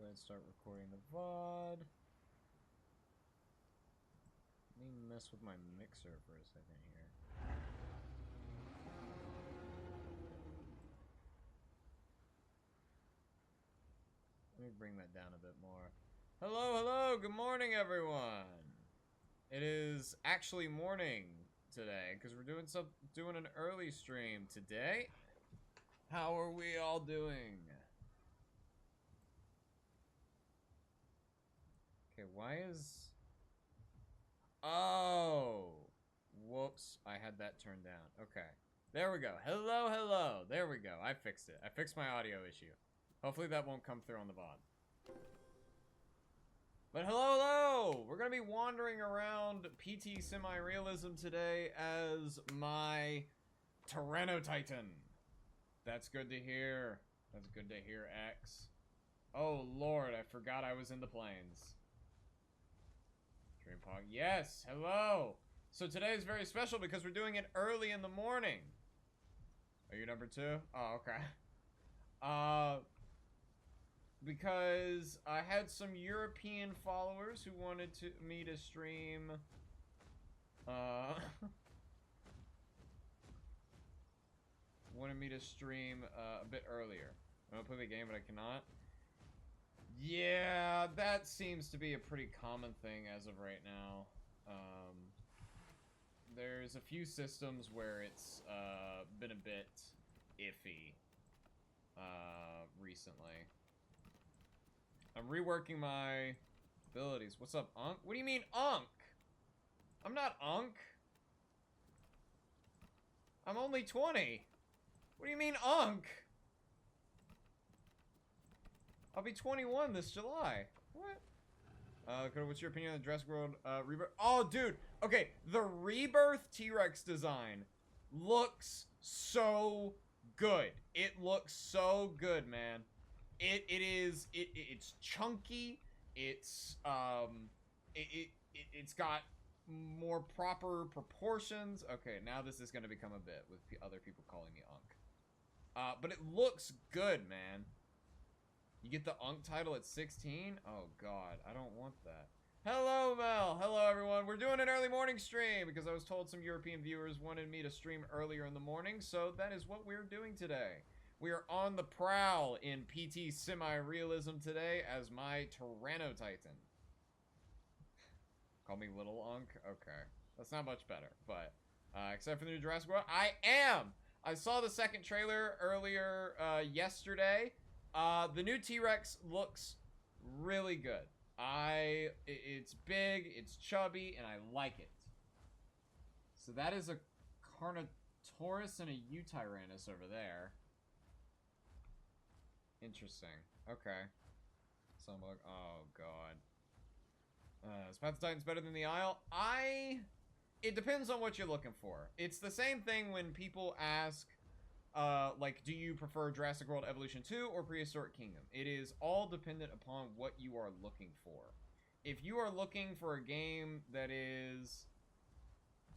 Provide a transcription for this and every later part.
Go ahead and start recording the VoD. Let me mess with my mixer for a second here. Let me bring that down a bit more. Hello, good morning, everyone. It is actually morning today because we're doing an early stream today. How are we all doing? Okay, why is... Oh! Whoops, I had that turned down. Okay. There we go. Hello. There we go. I fixed it. I fixed my audio issue. Hopefully that won't come through on the VoD. But hello! We're gonna be wandering around PT Semi-Realism today as my Tyrannotitan. That's good to hear. That's good to hear, X. Oh, Lord, I forgot I was in the plains. Dreampog. Yes, hello! So today is very special because we're doing it early in the morning. Are you number 2? Oh, okay. Because I had some European followers who wanted me to stream, wanted me to stream, a bit earlier. I'm gonna play the game, but I cannot. Yeah, that seems to be a pretty common thing as of right now. There's a few systems where it's, been a bit iffy, recently. I'm reworking my abilities. What's up, Unk? What do you mean, Unk? I'm not Unk. I'm only 20. What do you mean, Unk? I'll be 21 this July. What? What's your opinion on the Jurassic World, Rebirth? Oh, dude. Okay, the Rebirth T-Rex design looks so good. It looks so good, man. It's chunky. It's got more proper proportions. Okay, now this is gonna become a bit with other people calling me Unk. But it looks good, man. You get the Unk title at 16? Oh god, I don't want that. Hello, Mel. Hello, everyone. We're doing an early morning stream because I was told some European viewers wanted me to stream earlier in the morning, so that is what we're doing today. We are on the prowl in PT Semi-Realism today as my Tyrannotitan. Call me Little Unk? Okay. That's not much better, but, except for the new Jurassic World, I am! I saw the second trailer earlier, yesterday. The new T-Rex looks really good. It's big, it's chubby, and I like it. So that is a Carnotaurus and a Eutyrannus over there. Interesting. Okay. Sunbug. Oh, God. Is Path of Titans better than the Isle? It depends on what you're looking for. It's the same thing when people ask, like, do you prefer Jurassic World Evolution 2 or Prehistoric Kingdom? It is all dependent upon what you are looking for. If you are looking for a game that is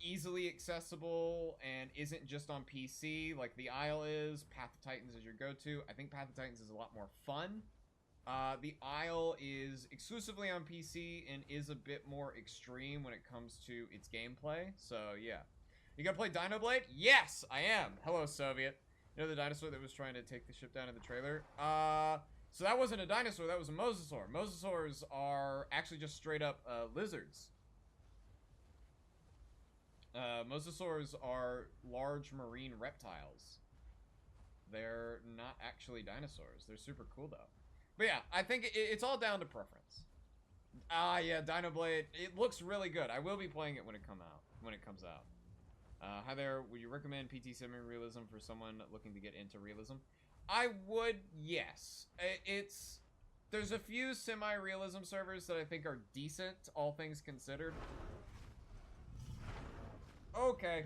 easily accessible and isn't just on PC like the Isle is, Path of Titans is your go-to. I think Path of Titans is a lot more fun. The Isle is exclusively on PC and is a bit more extreme when it comes to its gameplay. So, yeah. You gonna play Dino Blade? Yes, I am. Hello, Soviet. You know the dinosaur that was trying to take the ship down in the trailer? So that wasn't a dinosaur, that was a mosasaur. Mosasaurs are actually just straight up, lizards. Mosasaurs are large marine reptiles. They're not actually dinosaurs. They're super cool, though. But yeah, I think it's all down to preference. Yeah, Dino Blade. It looks really good. I will be playing it when it comes out. Hi there. Would you recommend PT Semi-Realism for someone looking to get into realism? I would, yes. There's a few semi-realism servers that I think are decent, all things considered. Okay.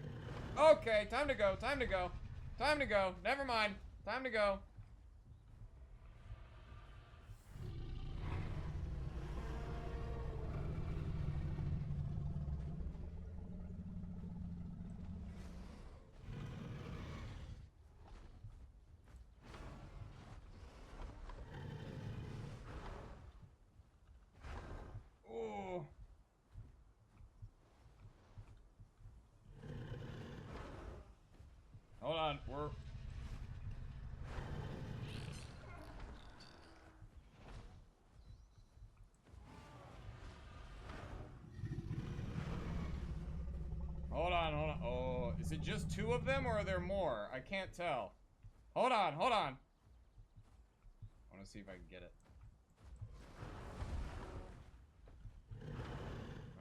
Okay, time to go, time to go. Time to go. Never mind. Time to go. just 2 of them, or are there more? I can't tell. Hold on, hold on. I want to see if I can get it.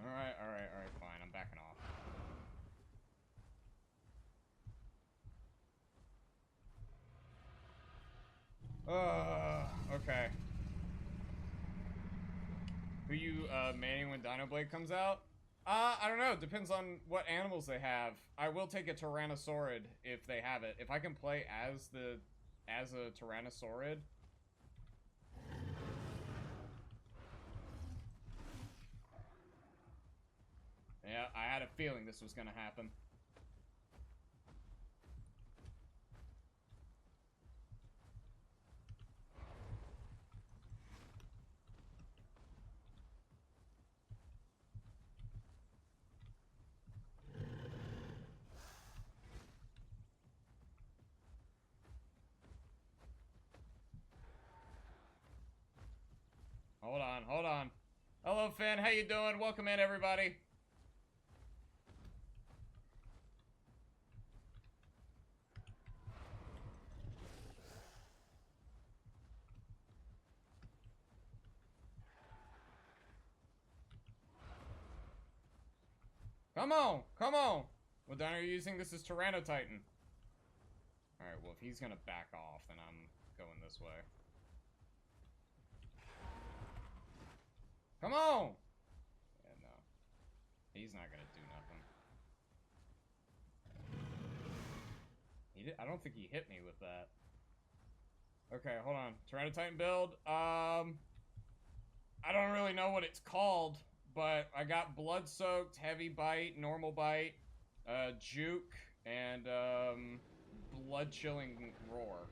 Alright, alright, alright, fine. I'm backing off. Okay. Who you, manning when Dino Blade comes out? I don't know. It depends on what animals they have. I will take a Tyrannosaurid if they have it. If I can play as a Tyrannosaurid. Yeah, I had a feeling this was gonna happen. Hold on, hold on. Hello, Finn. How you doing? Welcome in, everybody. Come on, come on. What dino are you using? This is Tyrannotitan. Alright, well, if he's gonna back off, then I'm going this way. Come on! Yeah, no. He's not gonna do nothing. I don't think he hit me with that. Okay, hold on. Tyrannotitan build. I don't really know what it's called, but I got blood-soaked, heavy bite, normal bite, juke, and blood-chilling roar.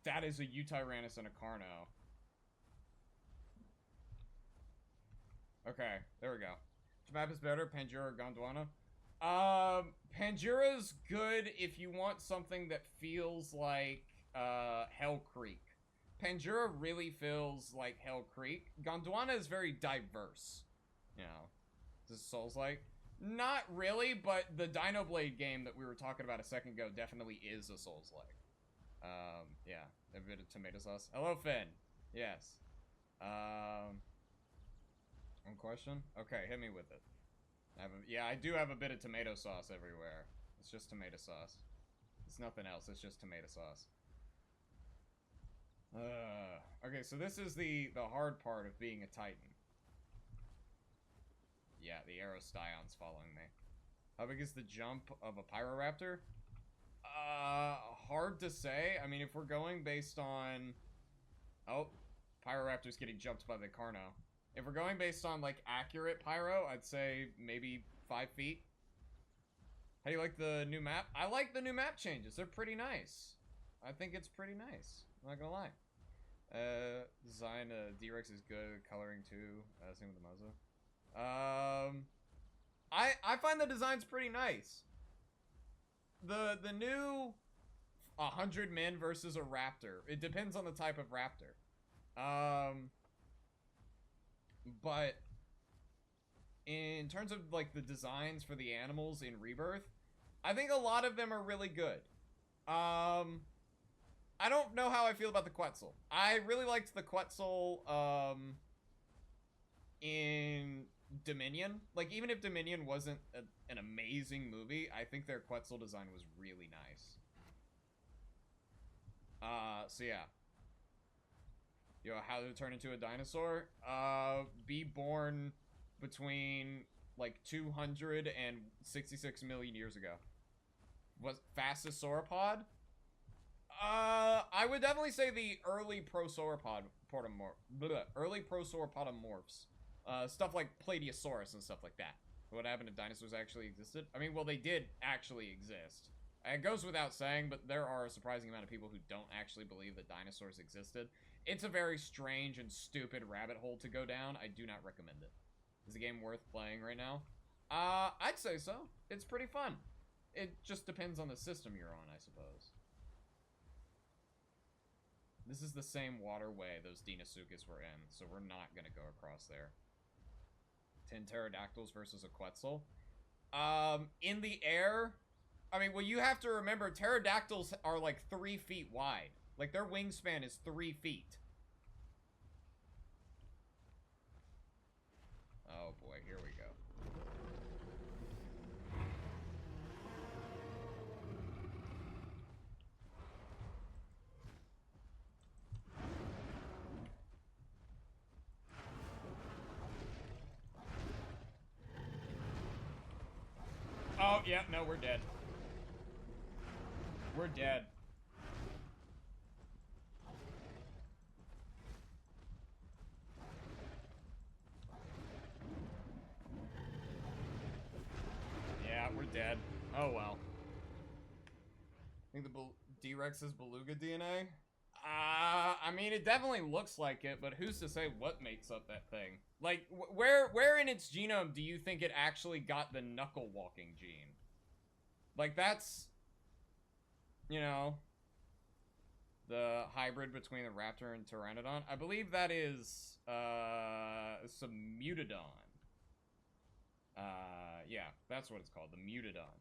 That is a Utyrannus and a Carno. Okay, there we go. Which map is better, Pangea or Gondwana? Pangea's good if you want something that feels like, Hell Creek. Pangea really feels like Hell Creek. Gondwana is very diverse. You know, this is Souls-like. Not really, but the Dino Blade game that we were talking about a second ago definitely is a Souls-like. Yeah, a bit of tomato sauce. Hello, Finn. Yes. One question? Okay, hit me with it. Yeah, I do have a bit of tomato sauce everywhere. It's just tomato sauce. It's nothing else, it's just tomato sauce. Okay, so this is the hard part of being a Titan. Yeah, the Aerostyon's following me. How big is the jump of a Pyroraptor? Hard to say. I mean, if we're going based on... Oh, Pyroraptor's getting jumped by the Carno. If we're going based on, like, accurate Pyro, I'd say maybe 5 feet. How do you like the new map? I like the new map changes. They're pretty nice. I think it's pretty nice. I'm not gonna lie. Design, D-Rex is good. Coloring, too. Same with the Moza. I find the designs pretty nice. The new 100 men versus a raptor. It depends on the type of raptor. But in terms of, like, the designs for the animals in Rebirth, I think a lot of them are really good. I don't know how I feel about the Quetzal. I really liked the Quetzal, in Dominion. Like, even if Dominion wasn't an amazing movie, I think their Quetzal design was really nice. So yeah. Yo, how to turn into a dinosaur? Be born between, like, 200 and 66 million years ago. Was fastest sauropod? I would definitely say the early prosauropodomorphs. Stuff like Plateosaurus and stuff like that. What happened if dinosaurs actually existed? I mean, well, they did actually exist. It goes without saying, but there are a surprising amount of people who don't actually believe that dinosaurs existed. It's a very strange and stupid rabbit hole to go down. I do not recommend it. Is the game worth playing right now? I'd say so. It's pretty fun. It just depends on the system you're on, I suppose. This is the same waterway those Deinosuchus were in, so we're not gonna go across there. 10 pterodactyls versus a Quetzal. In the air, I mean, well, you have to remember, pterodactyls are like 3 feet wide. Like, their wingspan is 3 feet. Oh boy, here we go. Oh, yeah, no, we're dead. We're dead. Yeah, we're dead. Oh, well. I think the D-Rex is beluga DNA? I mean, it definitely looks like it, but who's to say what makes up that thing? Like, where in its genome do you think it actually got the knuckle-walking gene? Like, that's, you know, the hybrid between the raptor and pteranodon. I believe that is, some mutodon. Yeah, that's what it's called, the mutodon.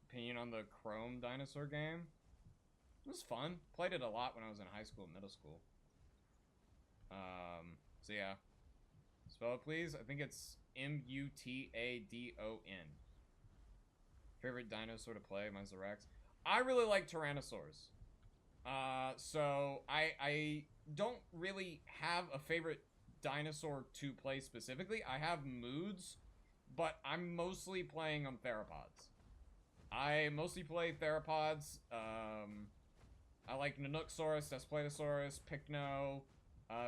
Opinion on the Chrome dinosaur game? It was fun. Played it a lot when I was in high school and middle school. So yeah. Spell it, please. I think it's M-U-T-A-D-O-N. Favorite dinosaur to play? Mine's the Rex. I really like Tyrannosaurs. So I don't really have a favorite dinosaur to play specifically. I have moods, but I'm mostly playing on theropods. I mostly play theropods. I like Nanooksaurus, Despletosaurus, Pycno,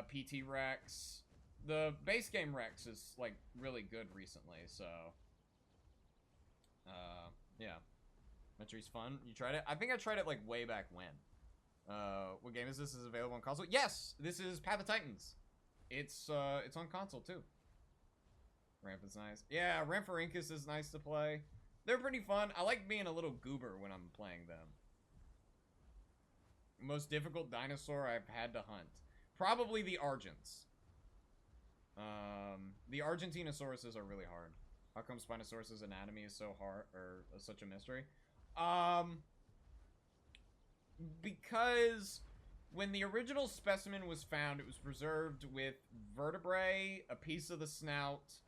PT Rex. The base game Rex is, like, really good recently, so... yeah. Metry's fun. You tried it? I think I tried it, like, way back when. What game is this? Is it available on console? Yes! This is Path of Titans. It's on console, too. Ramp is nice. Yeah, Ramphorhynchus is nice to play. They're pretty fun. I like being a little goober when I'm playing them. Most difficult dinosaur I've had to hunt. Probably the Argents. The Argentinasauruses are really hard. How come Spinosaurus's anatomy is so hard, or such a mystery? Because when the original specimen was found, it was preserved with vertebrae, a piece of the snout,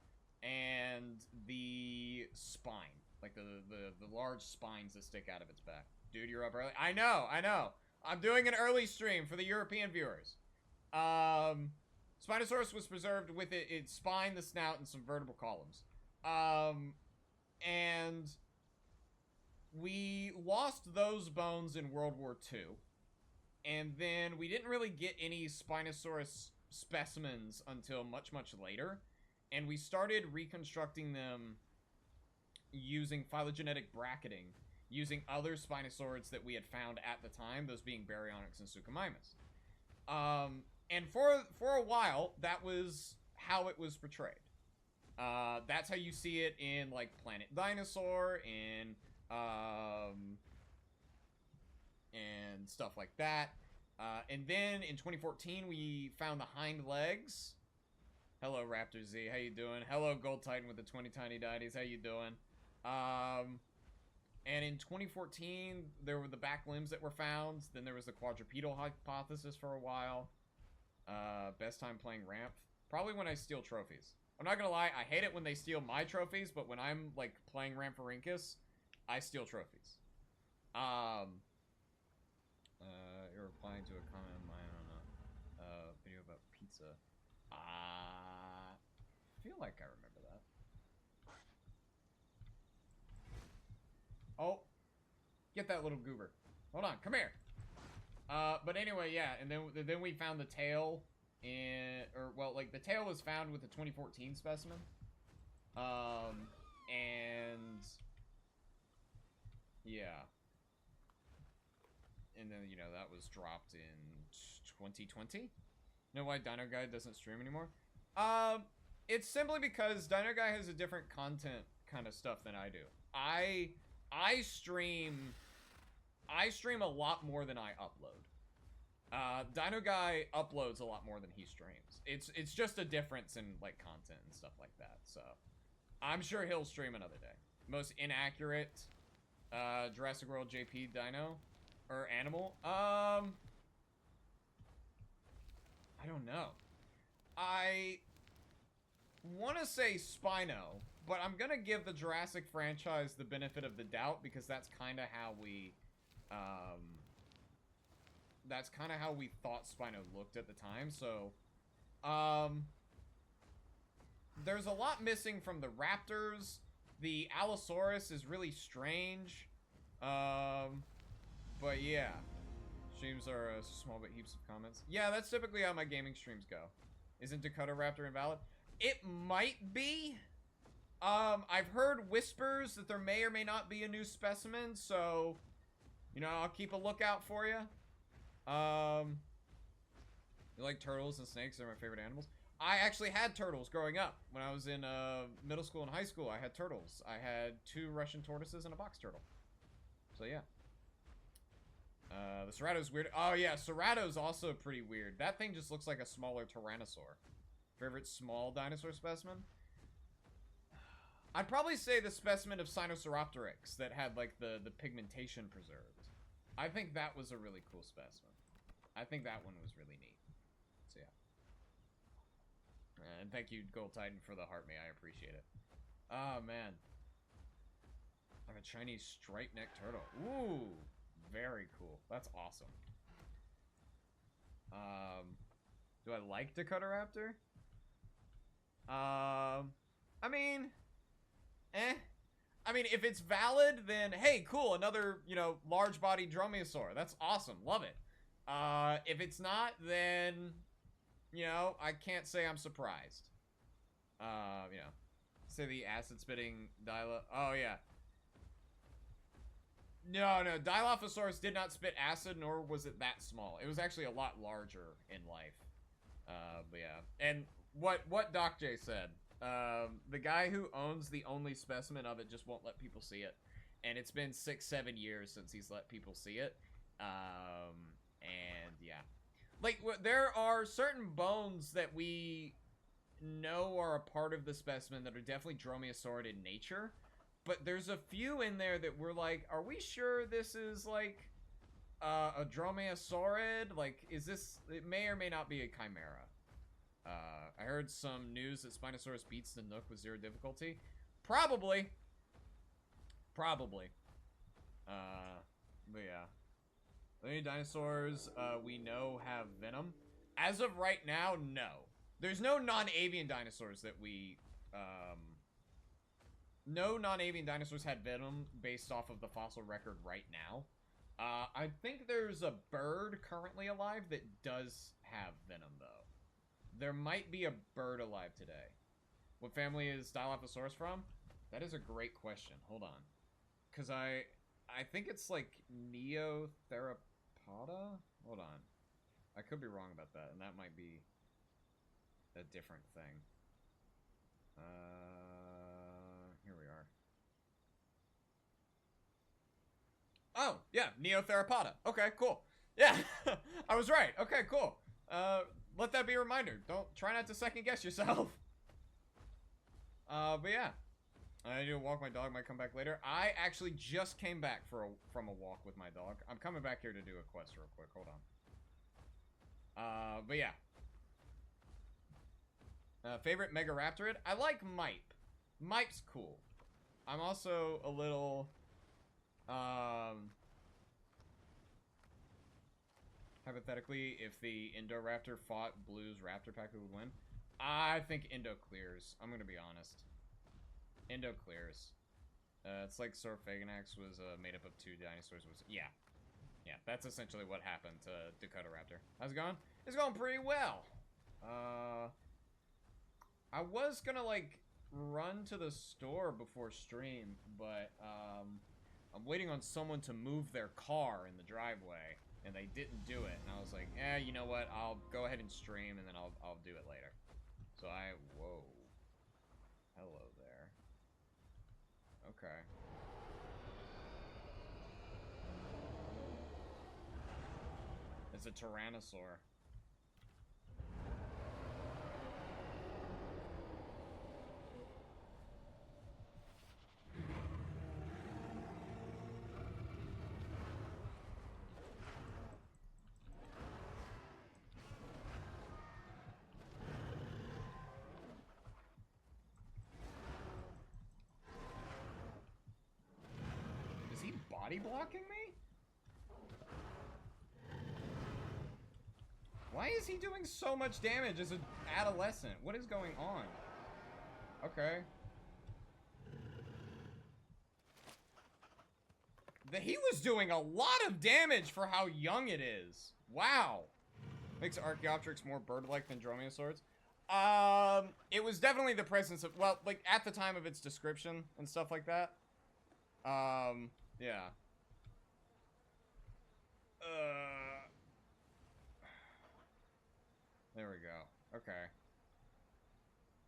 and the spine. Like the large spines that stick out of its back. Dude, you're up early. I know. I'm doing an early stream for the European viewers. Spinosaurus was preserved with its spine, the snout, and some vertebral columns. And we lost those bones in World War II. And then we didn't really get any Spinosaurus specimens until much, much later. And we started reconstructing them using phylogenetic bracketing, using other Spinosaurids that we had found at the time, those being Baryonyx and Suchomimus. And for a while, that was how it was portrayed. That's how you see it in, like, Planet Dinosaur, and stuff like that. And then, in 2014, we found the hind legs. Hello, Raptor Z, how you doing? Hello, Gold Titan with the 20 tiny deities, how you doing? And in 2014, there were the back limbs that were found. Then there was the quadrupedal hypothesis for a while. Best time playing Ramp? Probably when I steal trophies. I'm not gonna lie, I hate it when they steal my trophies, but when I'm, like, playing Ramphorhynchus, I steal trophies. You're replying to a comment on mine on a video about pizza. I feel like I remember that. Oh, get that little goober. Hold on, come here. But anyway, yeah, and then we found the tail the tail was found with the 2014 specimen. And yeah. And then, that was dropped in 2020. You know why Dino Guy doesn't stream anymore? It's simply because Dino Guy has a different content kind of stuff than I do. I stream a lot more than I upload. Dino Guy uploads a lot more than he streams. It's just a difference in, like, content and stuff like that. So I'm sure he'll stream another day. Most inaccurate. Jurassic World JP Dino or animal. I don't know. I want to say Spino, but I'm gonna give the Jurassic franchise the benefit of the doubt because that's kind of how we thought Spino looked at the time. So, there's a lot missing from the raptors. The Allosaurus is really strange. But yeah. Streams are small but heaps of comments. Yeah, that's typically how my gaming streams go. Isn't Dakota Raptor invalid? It might be. I've heard whispers that there may or may not be a new specimen, so, you know, I'll keep a lookout for you. You like turtles and snakes? They're my favorite animals. I actually had turtles growing up. When I was in middle school and high school, I had turtles. I had 2 Russian tortoises and a box turtle. So, yeah. The Cerato's weird. Oh, yeah, Cerato's also pretty weird. That thing just looks like a smaller Tyrannosaur. Favorite small dinosaur specimen? I'd probably say the specimen of Sinosauropteryx that had, like, the pigmentation preserved. I think that was a really cool specimen. I think that one was really neat. So, yeah. And thank you, Gold Titan, for the heart me. I appreciate it. Oh, man. I have a Chinese striped neck turtle. Ooh. Very cool. That's awesome. Do I like Dakota Raptor? I mean, I mean, if it's valid, then hey, cool, another, you know, large-bodied dromaeosaur. That's awesome. Love it. If it's not, then, you know, I can't say I'm surprised. You know, say the acid-spitting Dila. Oh, yeah. No, Dilophosaurus did not spit acid, nor was it that small. It was actually a lot larger in life. But yeah. And what Doc J said, the guy who owns the only specimen of it just won't let people see it. And it's been 6-7 years since he's let people see it. And yeah. Like, there are certain bones that we know are a part of the specimen that are definitely dromaeosaurid in nature. But there's a few in there that we're like, are we sure this is, like, a dromaeosaurid? Like, is this... It may or may not be a chimera. I heard some news that Spinosaurus beats the Nook with 0 difficulty. Probably. Probably. But yeah. Any dinosaurs we know have venom? As of right now, no. There's no non-avian dinosaurs that we... No non-avian dinosaurs had venom based off of the fossil record right now. I think there's a bird currently alive that does have venom, though. There might be a bird alive today. What family is Dilophosaurus from? That is a great question. Hold on. Because I think it's like Neotheropoda? Hold on. I could be wrong about that, and that might be a different thing. Here we are. Oh, yeah, Neotheropoda. Okay, cool. Yeah, I was right. Okay, cool. Let that be a reminder. Try not to second guess yourself. But yeah. I need to walk my dog, might come back later. I actually just came back from a walk with my dog. I'm coming back here to do a quest real quick. Hold on. But yeah. Favorite Megaraptorid? I like Mipe. Mipe's cool. I'm also a little, hypothetically, if the Indoraptor fought Blue's Raptor pack, who would win? I think Indo clears. I'm gonna be honest. Indo clears. It's like Saurophaganax was made up of 2 dinosaurs. Yeah, that's essentially what happened to Dakota Raptor. How's it going? It's going pretty well. I was gonna like run to the store before stream, but I'm waiting on someone to move their car in the driveway, and they didn't do it. And I was like, you know what? I'll go ahead and stream, and then I'll do it later. So whoa. Hello there. Okay. It's a Tyrannosaur. body blocking me? Why is he doing so much damage as an adolescent? What is going on? Okay. He was doing a lot of damage for how young it is. Wow. Makes Archaeopteryx more bird-like than dromaeosaurs. It was definitely the presence of, well, like, at the time of its description and stuff like that. Yeah. There we go. Okay.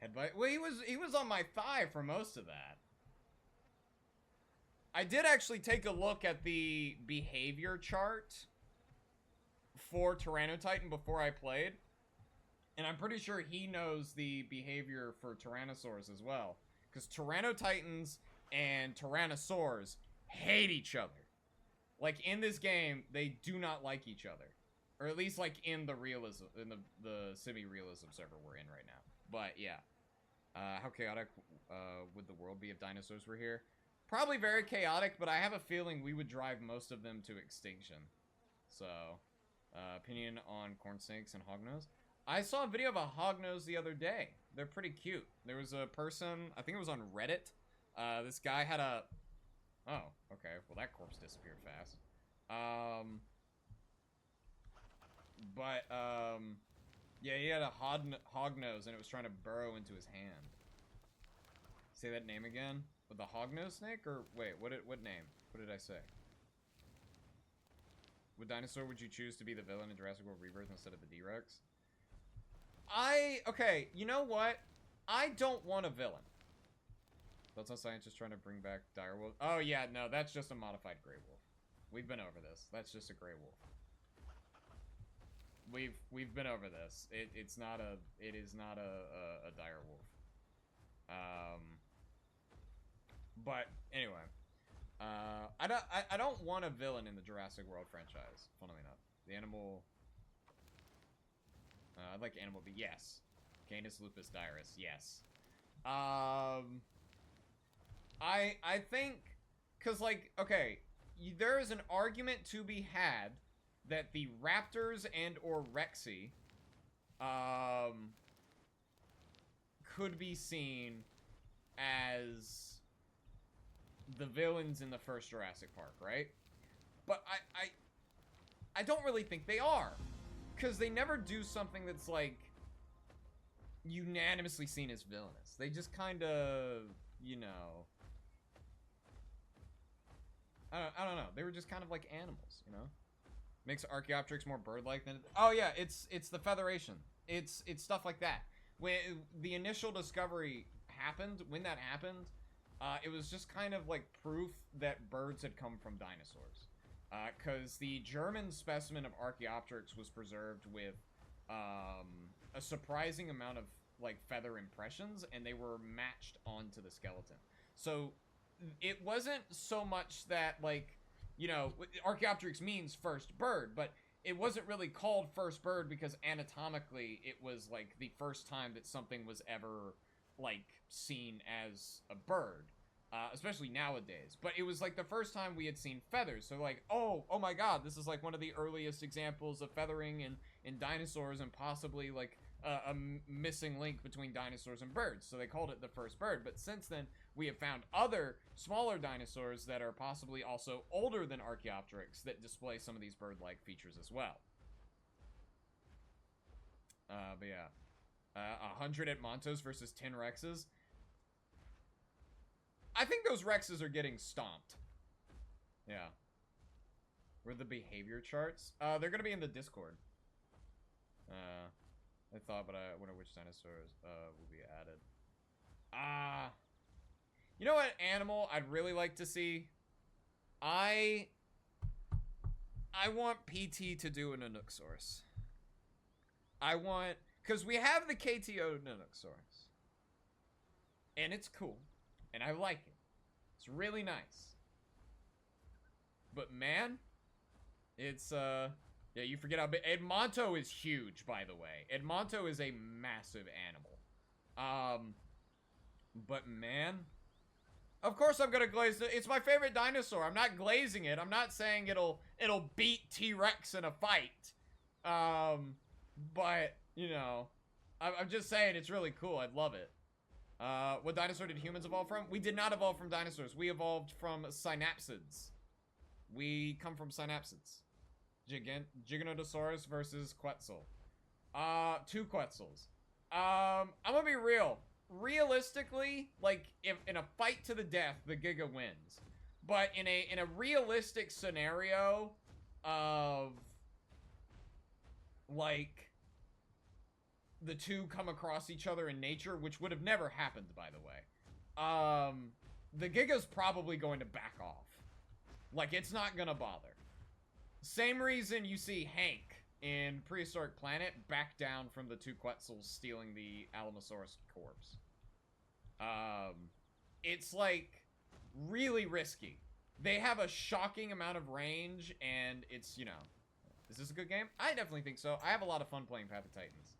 Headbite. Well, he was on my thigh for most of that. I did actually take a look at the behavior chart for Tyrannotitan before I played. And I'm pretty sure he knows the behavior for Tyrannosaurs as well. Because Tyrannotitans and Tyrannosaurs hate each other. Like, in this game, they do not like each other. Or at least, like, in the realism, in the semi-realism server we're in right now. But, yeah. How chaotic would the world be if dinosaurs were here? Probably very chaotic, but I have a feeling we would drive most of them to extinction. So, opinion on corn snakes and hognose? I saw a video of a hognose the other day. They're pretty cute. There was a person, I think it was on Reddit. This guy had a... Oh, okay. Well, that corpse disappeared fast. Yeah, he had a hognose, and it was trying to burrow into his hand. Say that name again? With the hognose snake? Or, wait, what name? What did I say? What dinosaur would you choose to be the villain in Jurassic World Rebirth instead of the D-Rex? Okay, you know what? I don't want a villain. That's how science is trying to bring back direwolf. Oh, yeah, no, that's just a modified gray wolf. We've been over this. That's just a gray wolf. We've been over this. It is not a dire wolf. But anyway, I don't want a villain in the Jurassic World franchise. Funnily enough, the animal. I'd like animal be yes. Canis lupus dirus, yes. I think, cause like, okay, there is an argument to be had that the raptors and or Rexy, could be seen as the villains in the first Jurassic Park, right? But I don't really think they are. Because they never do something that's, like, unanimously seen as villainous. They just kind of, you know... I don't know. They were just kind of like animals, you know? Makes Archaeopteryx more bird-like than... Oh, yeah, it's the featheration. It's stuff like that. When the initial discovery happened, when that happened, it was just kind of like proof that birds had come from dinosaurs. Because the German specimen of Archaeopteryx was preserved with a surprising amount of like feather impressions, and they were matched onto the skeleton. So it wasn't so much that, like, you know, Archaeopteryx means first bird, but it wasn't really called first bird because anatomically it was like the first time that something was ever like seen as a bird. Especially nowadays. But it was like the first time we had seen feathers. So like, oh my god, this is like one of the earliest examples of feathering in dinosaurs, and possibly like a missing link between dinosaurs and birds. So they called it the first bird. But since then, we have found other smaller dinosaurs that are possibly also older than Archaeopteryx that display some of these bird-like features as well. But yeah. 100 at Montos versus 10 Rexes. I think those Rexes are getting stomped. Yeah. Where are the behavior charts? They're gonna be in the Discord. I thought, but I wonder which dinosaurs will be added. You know what animal I'd really like to see? I want PT to do an Anuxsaurus. Because we have the KTO Anuxsaurus. And it's cool. And I like it. It's really nice. But man, it's, yeah, you forget how big. Edmonto is huge, by the way. Edmonto is a massive animal. But man, Of course I'm gonna glaze it. It's my favorite dinosaur. I'm not glazing it. I'm not saying it'll beat T-Rex in a fight. But, you know, I'm just saying it's really cool. I'd love it. What dinosaur did humans evolve from? We did not evolve from dinosaurs. We evolved from synapsids. We come from synapsids. Giganotosaurus versus Quetzal. 2 Quetzals. I'm gonna be real. Realistically, like, if in a fight to the death, the Giga wins. But in a realistic scenario of, like, the two come across each other in nature, which would have never happened, by the way, the Giga's probably going to back off. Like, it's not gonna bother. Same reason you see Hank in Prehistoric Planet back down from the 2 Quetzals stealing the Alamosaurus corpse. It's, like, really risky. They have a shocking amount of range, and it's, you know... Is this a good game? I definitely think so. I have a lot of fun playing Path of Titans.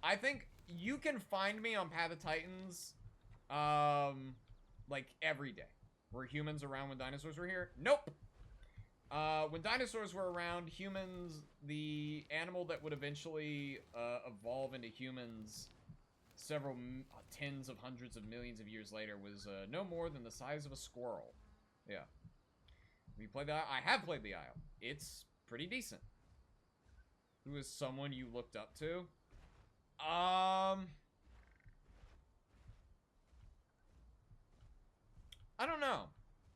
I think you can find me on Path of Titans, like, every day. Were humans around when dinosaurs were here? Nope! When dinosaurs were around, humans, the animal that would eventually evolve into humans several tens of hundreds of millions of years later was no more than the size of a squirrel. Yeah. Have you played the Isle? I have played the Isle. It's pretty decent. Who is someone you looked up to? I don't know.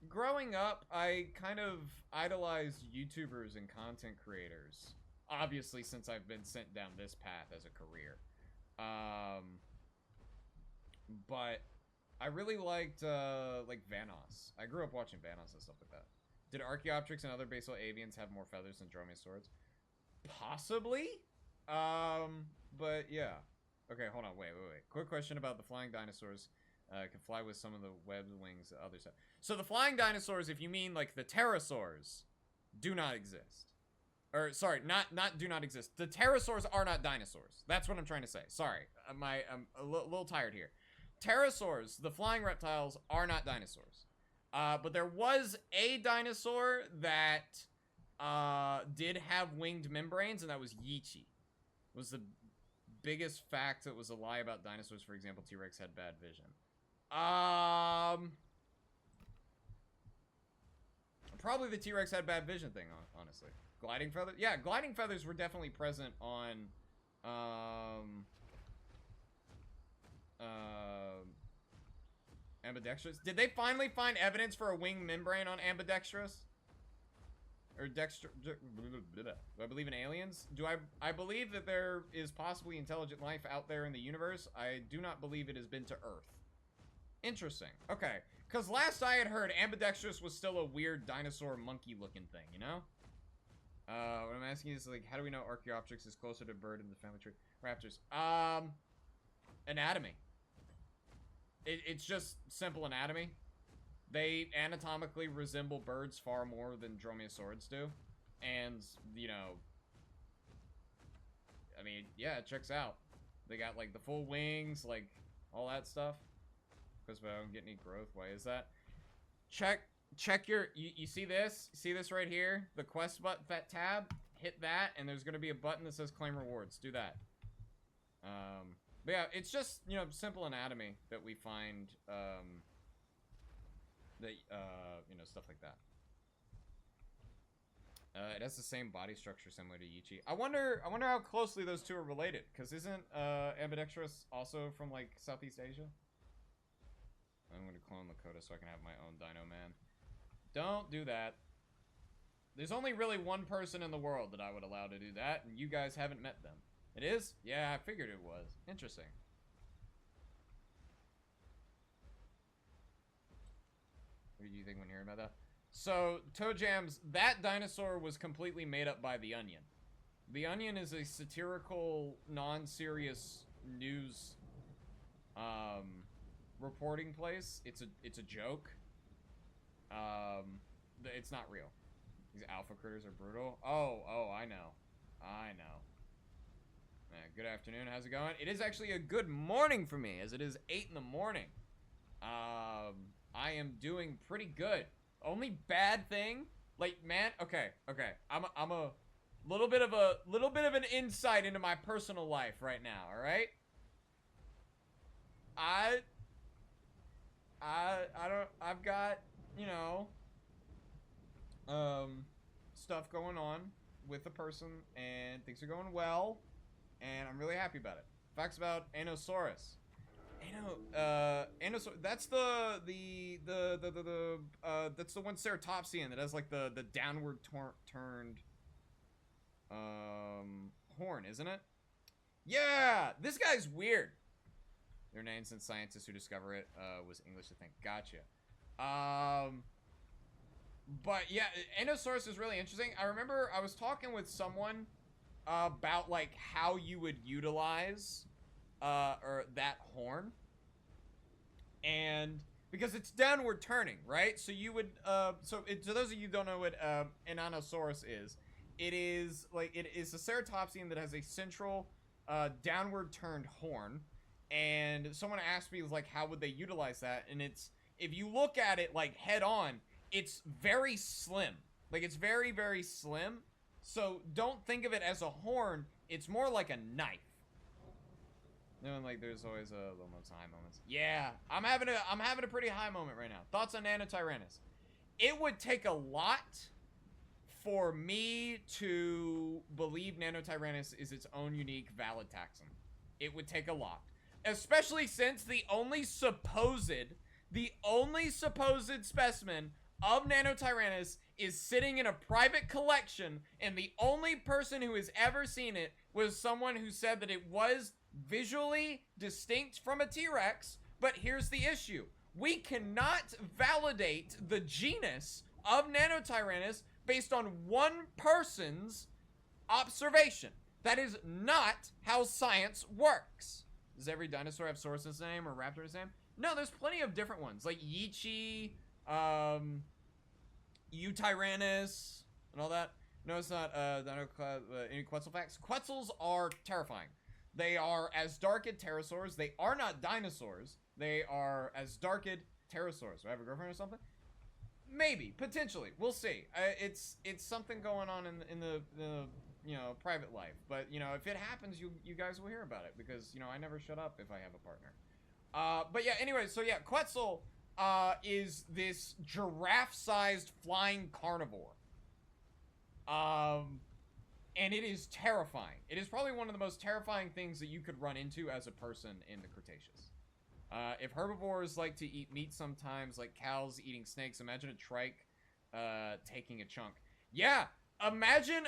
Growing up, I kind of idolized YouTubers and content creators. Obviously, since I've been sent down this path as a career. But I really liked, like, Vanoss. I grew up watching Vanoss and stuff like that. Did Archaeopteryx and other basal avians have more feathers than dromaeosaurs? Possibly? But yeah. Okay, hold on, wait. Quick question about the flying dinosaurs. Can fly with some of the webbed wings that others have. So the flying dinosaurs, if you mean, like, the pterosaurs, do not exist. Or, sorry, not do not exist. The pterosaurs are not dinosaurs. That's what I'm trying to say. Sorry, I'm a little tired here. Pterosaurs, the flying reptiles, are not dinosaurs. But there was a dinosaur that did have winged membranes, and that was Yichi. Was the biggest fact that was a lie about dinosaurs. For example, T-Rex had bad vision. Probably the T-Rex had bad vision thing, honestly. Gliding feathers? Yeah, gliding feathers were definitely present on, Ambidextrous. Did they finally find evidence for a wing membrane on Ambidextrous? Or Dexter... Do I believe in aliens? I believe that there is possibly intelligent life out there in the universe. I do not believe it has been to Earth. Interesting. Okay. Because last I had heard, Ambidextrous was still a weird dinosaur monkey-looking thing, you know? What I'm asking is, like, how do we know Archaeopteryx is closer to bird in the family tree? Raptors. Anatomy. It's just simple anatomy. They anatomically resemble birds far more than dromaeosaurids do. And, you know... I mean, yeah, it checks out. They got, like, the full wings, like, all that stuff. Because I don't get any growth. Why is that? Check your... You see this? See this right here? The quest button, that tab? Hit that, and there's going to be a button that says claim rewards. Do that. But yeah, it's just, you know, simple anatomy that we find, that, you know, stuff like that. It has the same body structure similar to Yichi. I wonder how closely those two are related, because isn't, Ambidextrous also from, like, Southeast Asia? I'm gonna clone Lakota so I can have my own Dino Man. Don't do that. There's only really one person in the world that I would allow to do that, and you guys haven't met them. It is? Yeah, I figured it was. Interesting. What do you think when hearing about that? So, Toe Jams, that dinosaur was completely made up by The Onion. The Onion is a satirical, non-serious news, reporting place. It's a joke. It's not real. These alpha critters are brutal. Oh, I know. Good afternoon, how's it going? It is actually a good morning for me, as it is 8 in the morning. I am doing pretty good. Only bad thing, like, man, okay. I'm a little bit of an insight into my personal life right now, all right? I've got, you know, stuff going on with a person, and things are going well, and I'm really happy about it. Facts about Anosaurus. Anosaurus, that's that's the one ceratopsian that has like the downward turned horn, isn't it? Yeah, this guy's weird. Their name, since scientists who discover it was English, I think. Gotcha. But yeah, Anosaurus is really interesting. I remember I was talking with someone about like how you would utilize or that horn, and because it's downward turning, right? So you would so those of you who don't know what an Anosaurus is, it is a ceratopsian that has a central downward turned horn. And someone asked me, like, how would they utilize that? And it's, if you look at it like head on, it's very slim. Like, it's very, very slim. So don't think of it as a horn. It's more like a knife. You know, like, there's always little moments, high moments. Yeah, I'm having a pretty high moment right now. Thoughts on Nanotyrannus? It would take a lot for me to believe Nanotyrannus is its own unique valid taxon. It would take a lot. Especially since the only supposed specimen of Nanotyrannus is sitting in a private collection, and the only person who has ever seen it was someone who said that it was visually distinct from a T-Rex. But here's the issue. We cannot validate the genus of Nanotyrannus based on one person's observation. That is not how science works. Does every dinosaur have Saurus in its name or Raptor in its name? No, there's plenty of different ones. Like Yichi, Eutyrannus, and all that. No, it's not any Quetzal facts. Quetzals are terrifying. They are Asdarchid pterosaurs. They are not dinosaurs. They are Asdarchid pterosaurs. Do I have a girlfriend or something? Maybe, potentially. We'll see. It's something going on in the you know, private life. But, you know, if it happens, you guys will hear about it, because, you know, I never shut up if I have a partner. But yeah, anyway, so yeah, Quetzal is this giraffe-sized flying carnivore. And it is terrifying. It is probably one of the most terrifying things that you could run into as a person in the Cretaceous. If herbivores like to eat meat sometimes, like cows eating snakes, imagine a trike taking a chunk. Yeah, imagine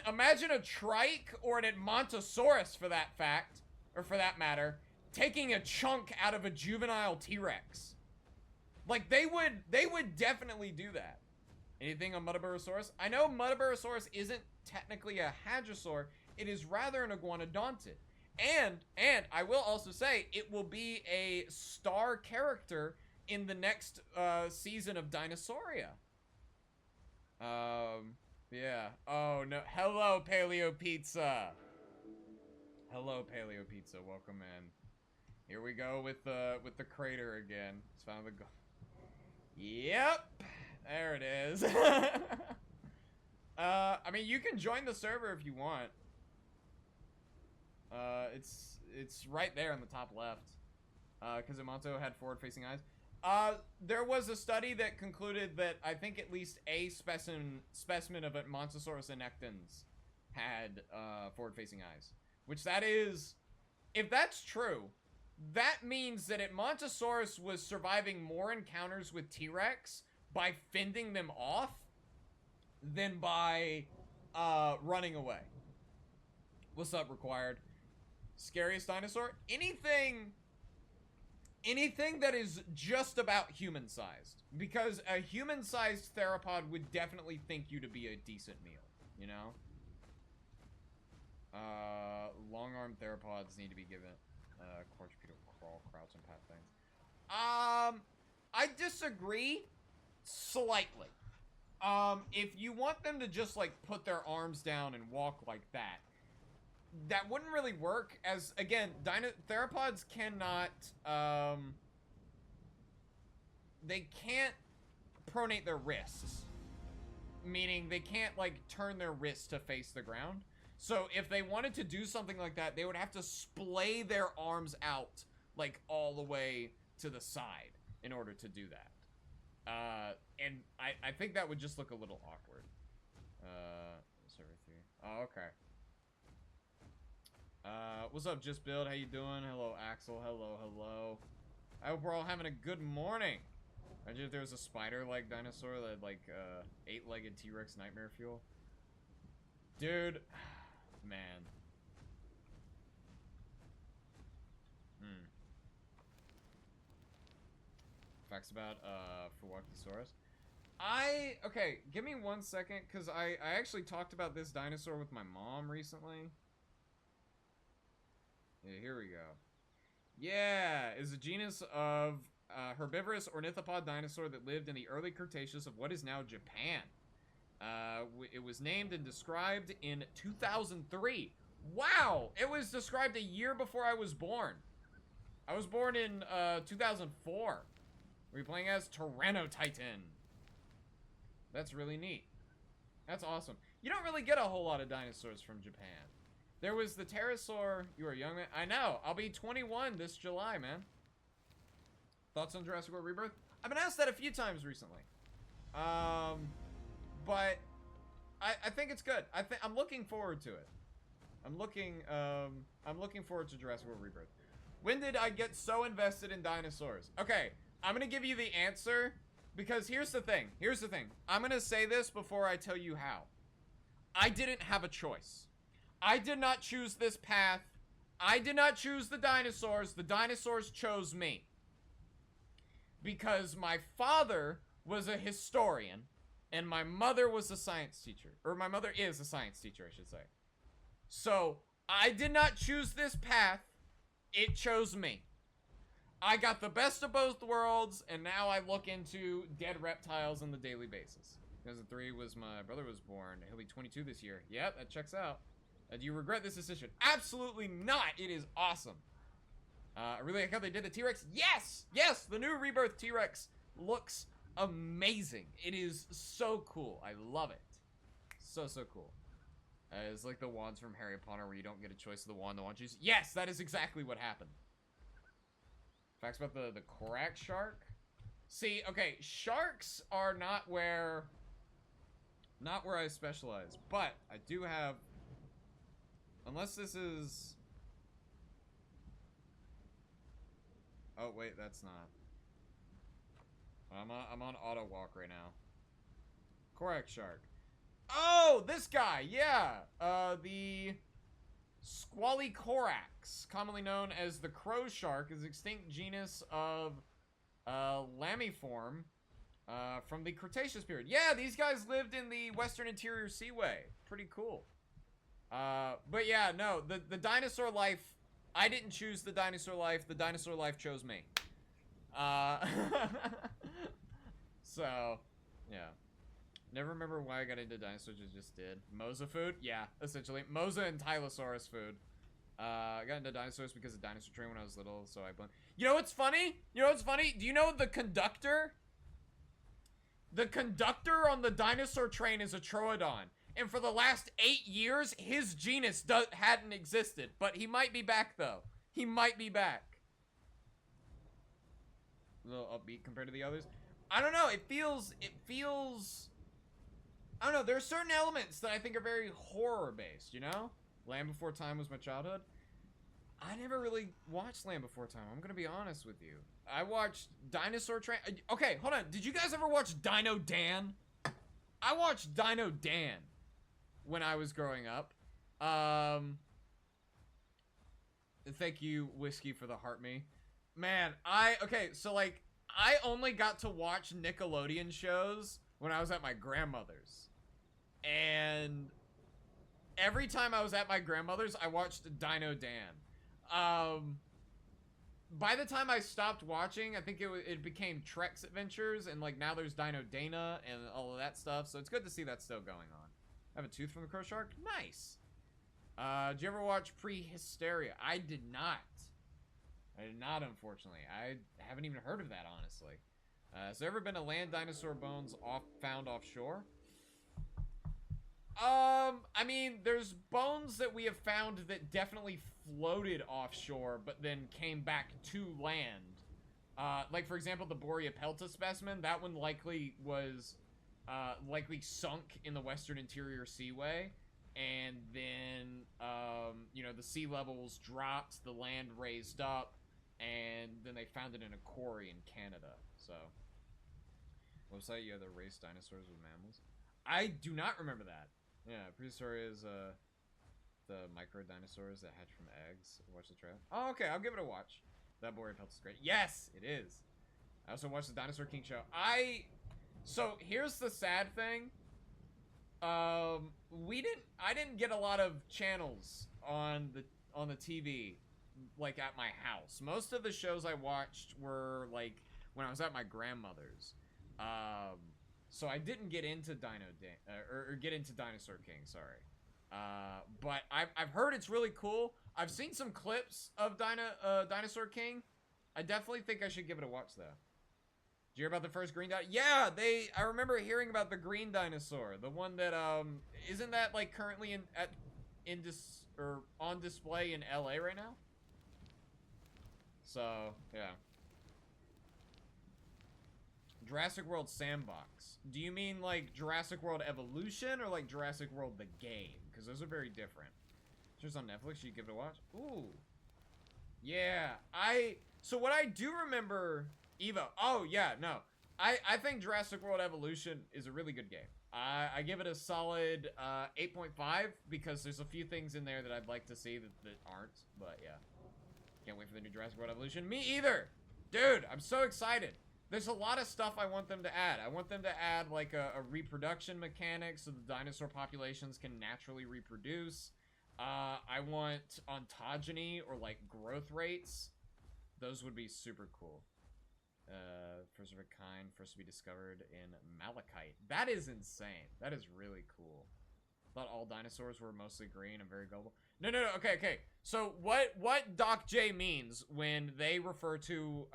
a trike or an Edmontosaurus, for that fact, or for that matter, taking a chunk out of a juvenile T-Rex. Like, they would definitely do that. Anything on Muttaburrasaurus? I know Muttaburrasaurus isn't technically a hadrosaur. It is rather an iguanodontid. And I will also say, it will be a star character in the next season of Dinosauria. Yeah. Oh, no. Hello, Paleo Pizza. Hello, Paleo Pizza. Welcome in. Here we go with the crater again. It's found the Yep. There it is. I mean, you can join the server if you want. It's right there on the top left. Because Emonto had forward-facing eyes. There was a study that concluded that I think at least a specimen of Edmontosaurus annectans had forward-facing eyes. Which that is, if that's true, that means that Edmontosaurus was surviving more encounters with T-Rex by fending them off than by running away. What's up, Required? Scariest dinosaur? Anything that is just about human-sized. Because a human-sized theropod would definitely think you to be a decent meal, you know? Long-armed theropods need to be given quadrupedal crawl, crouch, and pat things. I disagree slightly. If you want them to just, like, put their arms down and walk like that, that wouldn't really work, as, again, theropods cannot, they can't pronate their wrists. Meaning they can't, like, turn their wrists to face the ground. So if they wanted to do something like that, they would have to splay their arms out, like, all the way to the side in order to do that. And I think that would just look a little awkward. Server 3. Oh, okay. What's up, Just Build? How you doing? Hello, Axel. Hello, hello. I hope we're all having a good morning. Imagine if there was a spider-like dinosaur that had, like, 8-legged T-Rex nightmare fuel. Dude. Man. Facts about, Fuwakisaurus. Okay, give me 1 second, because I actually talked about this dinosaur with my mom recently. Yeah, here we go. Yeah, is a genus of herbivorous ornithopod dinosaur that lived in the early Cretaceous of what is now Japan. It was named and described in 2003. Wow! It was described a year before I was born. I was born in 2004. We're playing as Tyrannotitan. That's really neat. That's awesome. You don't really get a whole lot of dinosaurs from Japan. There was the pterosaur. You were young, man. I know. I'll be 21 this July, man. Thoughts on Jurassic World Rebirth? I've been asked that a few times recently. But I think it's good. I'm looking forward to it. I'm looking forward to Jurassic World Rebirth. When did I get so invested in dinosaurs? Okay, I'm gonna give you the answer because here's the thing. Here's the thing. I'm gonna say this before I tell you how. I didn't have a choice. I did not choose this path. I did not choose the dinosaurs. The dinosaurs chose me. Because my father was a historian and my mother was a science teacher. Or my mother is a science teacher, I should say. So, I did not choose this path. It chose me. I got the best of both worlds, and now I look into dead reptiles on the daily basis. 2003 was my brother was born. He'll be 22 this year. Yep, that checks out. Do you regret this decision? Absolutely not. It is awesome. I really like how they did the T-Rex. Yes! Yes! The new Rebirth T-Rex looks amazing. It is so cool. I love it. So, so cool. It's like the wands from Harry Potter where you don't get a choice of the wand chooses. Yes! That is exactly what happened. Facts about the Korak shark. See, okay, sharks are not where I specialize, but I do have, unless this is, oh wait, that's not. I'm on auto walk right now. Korak shark. Oh, this guy, yeah. The Squally Corax, commonly known as the crow shark, is an extinct genus of lamiform from the Cretaceous period. Yeah, these guys lived in the Western Interior Seaway. Pretty cool. But yeah, no, the dinosaur life, I didn't choose the dinosaur life. The dinosaur life chose me. So, yeah. Never remember why I got into dinosaurs, I just did. Mosa food? Yeah, essentially. Mosa and Tylosaurus food. I got into dinosaurs because of Dinosaur Train when I was little, so I blame. You know what's funny? You know what's funny? Do you know the conductor? The conductor on the Dinosaur Train is a Troodon. And for the last 8 years, his genus hadn't existed. But he might be back, though. He might be back. A little upbeat compared to the others. I don't know. It feels... I don't know, there are certain elements that I think are very horror-based, you know? Land Before Time was my childhood. I never really watched Land Before Time, I'm gonna be honest with you. I watched Dinosaur Train. Okay, hold on. Did you guys ever watch Dino Dan? I watched Dino Dan when I was growing up. Thank you, Whiskey, for the heart me. Man, okay, so like, I only got to watch Nickelodeon shows when I was at my grandmother's. And every time I was at my grandmother's, I watched Dino Dan. By the time I stopped watching, I think it became Trek's Adventures, and like now there's Dino Dana and all of that stuff, so it's good to see that still going on. I have a tooth from the crow shark? Nice! Did you ever watch Prehysteria? I did not. I did not, unfortunately. I haven't even heard of that, honestly. Has there ever been a land dinosaur bones found offshore? I mean, there's bones that we have found that definitely floated offshore, but then came back to land. Like, for example, the Borea pelta specimen, that one likely was, likely sunk in the western interior seaway. And then, you know, the sea levels dropped, the land raised up, and then they found it in a quarry in Canada, so. Website, you have the race dinosaurs with mammals. I do not remember that. Yeah, prehistory is, the micro dinosaurs that hatch from eggs. Watch the trailer. Oh, okay, I'll give it a watch. That Borea Pelts is great. Yes, it is. I also watched the Dinosaur King show. So here's the sad thing. I didn't get a lot of channels on the TV, like at my house. Most of the shows I watched were like when I was at my grandmother's. So I didn't get into get into Dinosaur King, sorry. But I've heard it's really cool. I've seen some clips of Dinosaur King. I definitely think I should give it a watch though. Did you hear about the first green dinosaur? Yeah, I remember hearing about the green dinosaur. The one that isn't that like currently on display in LA right now? So, yeah. Jurassic World Sandbox. Do you mean like Jurassic World Evolution or like Jurassic World the game? Because those are very different. It's just on Netflix. You give it a watch. Ooh. Yeah. So what I do remember, Evo. Oh yeah, no. I think Jurassic World Evolution is a really good game. I give it a solid 8.5 because there's a few things in there that I'd like to see that aren't. But yeah. Can't wait for the new Jurassic World Evolution. Me either. Dude, I'm so excited. There's a lot of stuff I want them to add. I want them to add like a reproduction mechanic so the dinosaur populations can naturally reproduce. I want ontogeny or like growth rates. Those would be super cool. First of a kind, first to be discovered in Malachite. That is insane. That is really cool. Thought all dinosaurs were mostly green and very gullible. No, okay. So what Doc J means when they refer to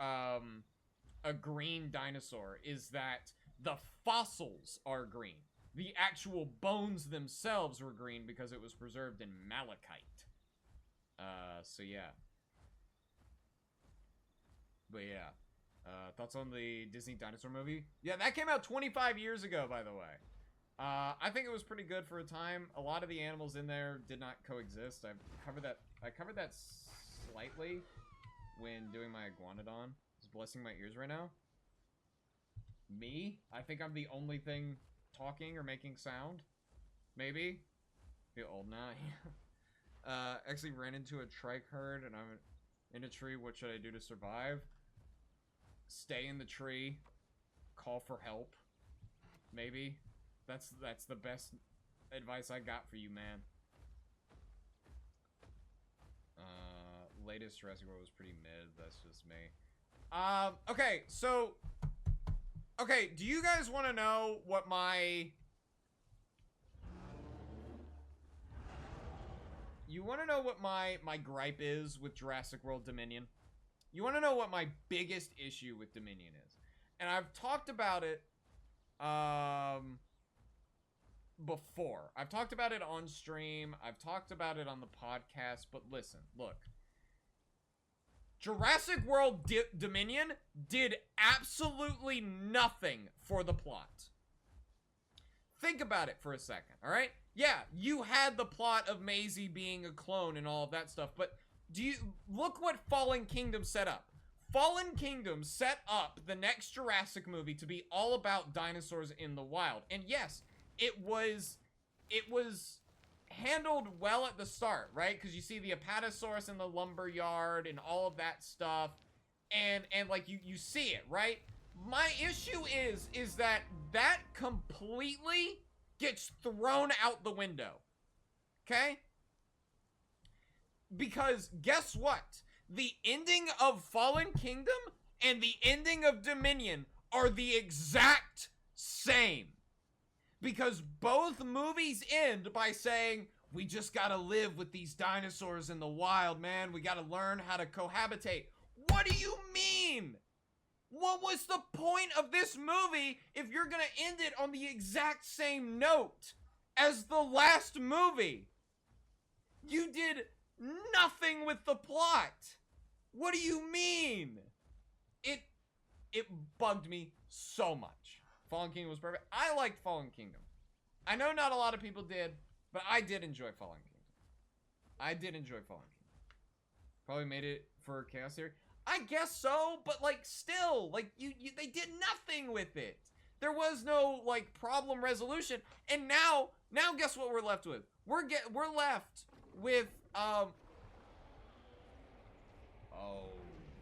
a green dinosaur is that the fossils are green. The actual bones themselves were green because it was preserved in malachite. So yeah. But yeah. Thoughts on the Disney dinosaur movie? Yeah, that came out 25 years ago, by the way. I think it was pretty good for a time. A lot of the animals in there did not coexist. I covered that slightly when doing my Iguanodon. It's blessing my ears right now. Me? I think I'm the only thing talking or making sound. Maybe. Feel old now. Actually ran into a trike herd and I'm in a tree. What should I do to survive? Stay in the tree. Call for help. Maybe. That's the best advice I got for you, man. Latest Jurassic World was pretty mid. That's just me. Okay, so... Okay, do you guys want to know what my... You want to know what my gripe is with Jurassic World Dominion? You want to know what my biggest issue with Dominion is? And I've talked about it, before. I've talked about it on stream. I've talked about it on the podcast. But listen, look. Jurassic World Dominion did absolutely nothing for the plot. Think about it for a second, alright? Yeah, you had the plot of Maisie being a clone and all of that stuff, but look what Fallen Kingdom set up. Fallen Kingdom set up the next Jurassic movie to be all about dinosaurs in the wild. And yes, it was handled well at the start, right? Because you see the Apatosaurus in the lumber yard and all of that stuff, and like you see it, right? My issue is that completely gets thrown out the window. Okay? Because guess what? The ending of Fallen Kingdom and the ending of Dominion are the exact same. Because both movies end by saying, we just gotta live with these dinosaurs in the wild, man. We gotta learn how to cohabitate. What do you mean? What was the point of this movie if you're gonna end it on the exact same note as the last movie? You did nothing with the plot. What do you mean? It bugged me so much. Fallen Kingdom was perfect. I liked Fallen Kingdom. I know not a lot of people did, but I did enjoy Fallen Kingdom. I did enjoy Fallen Kingdom. Probably made it for Chaos Theory. I guess so, but like still, like they did nothing with it. There was no like problem resolution, and now guess what we're left with? We're left with oh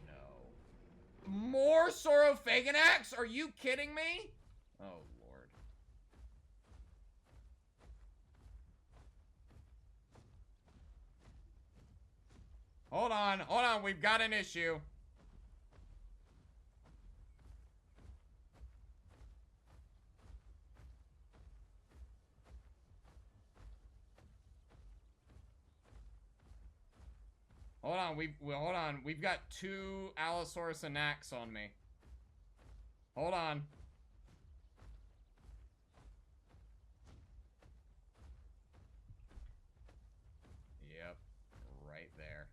no, more Saurophaganax? Are you kidding me? Oh lord. Hold on, we've got an issue. Hold on. We've got 2 Allosaurus Anax on me. Hold on. Yep, right there.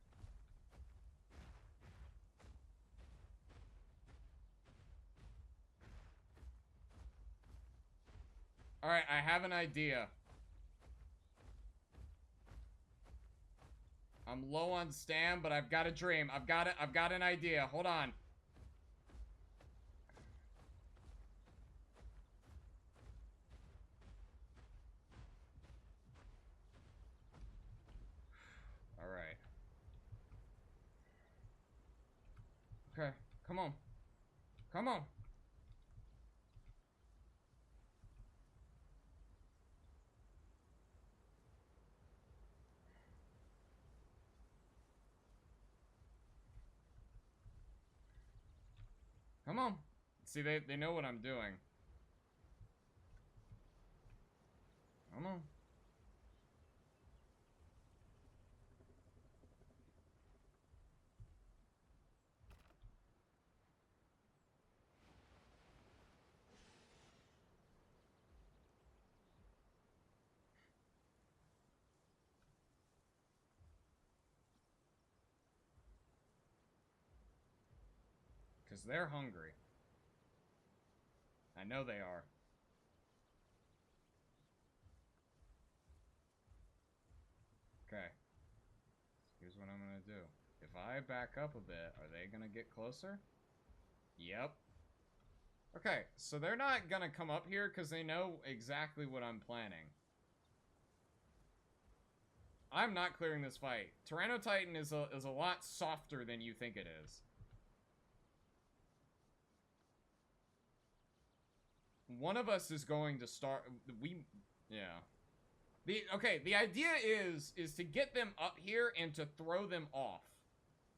All right, I have an idea. I'm low on stam, but I've got a dream. I've got an idea. Hold on. All right. Okay, come on. Come on. Come on. See, they know what I'm doing. Come on. Because they're hungry. I know they are. Okay. Here's what I'm gonna do. If I back up a bit, are they gonna get closer? Yep. Okay, so they're not gonna come up here because they know exactly what I'm planning. I'm not clearing this fight. Tyrannotitan is a lot softer than you think it is. One of us is going to start... Yeah. The idea is to get them up here and to throw them off.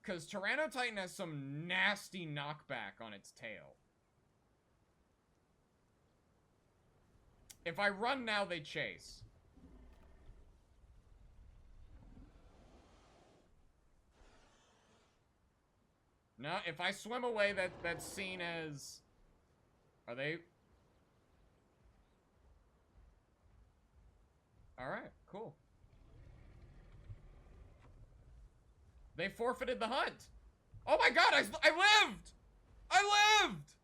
Because Tyrannotitan has some nasty knockback on its tail. If I run now, they chase. No, if I swim away, that's seen as... Are they... Alright, cool. They forfeited the hunt. Oh my god, I lived! I lived!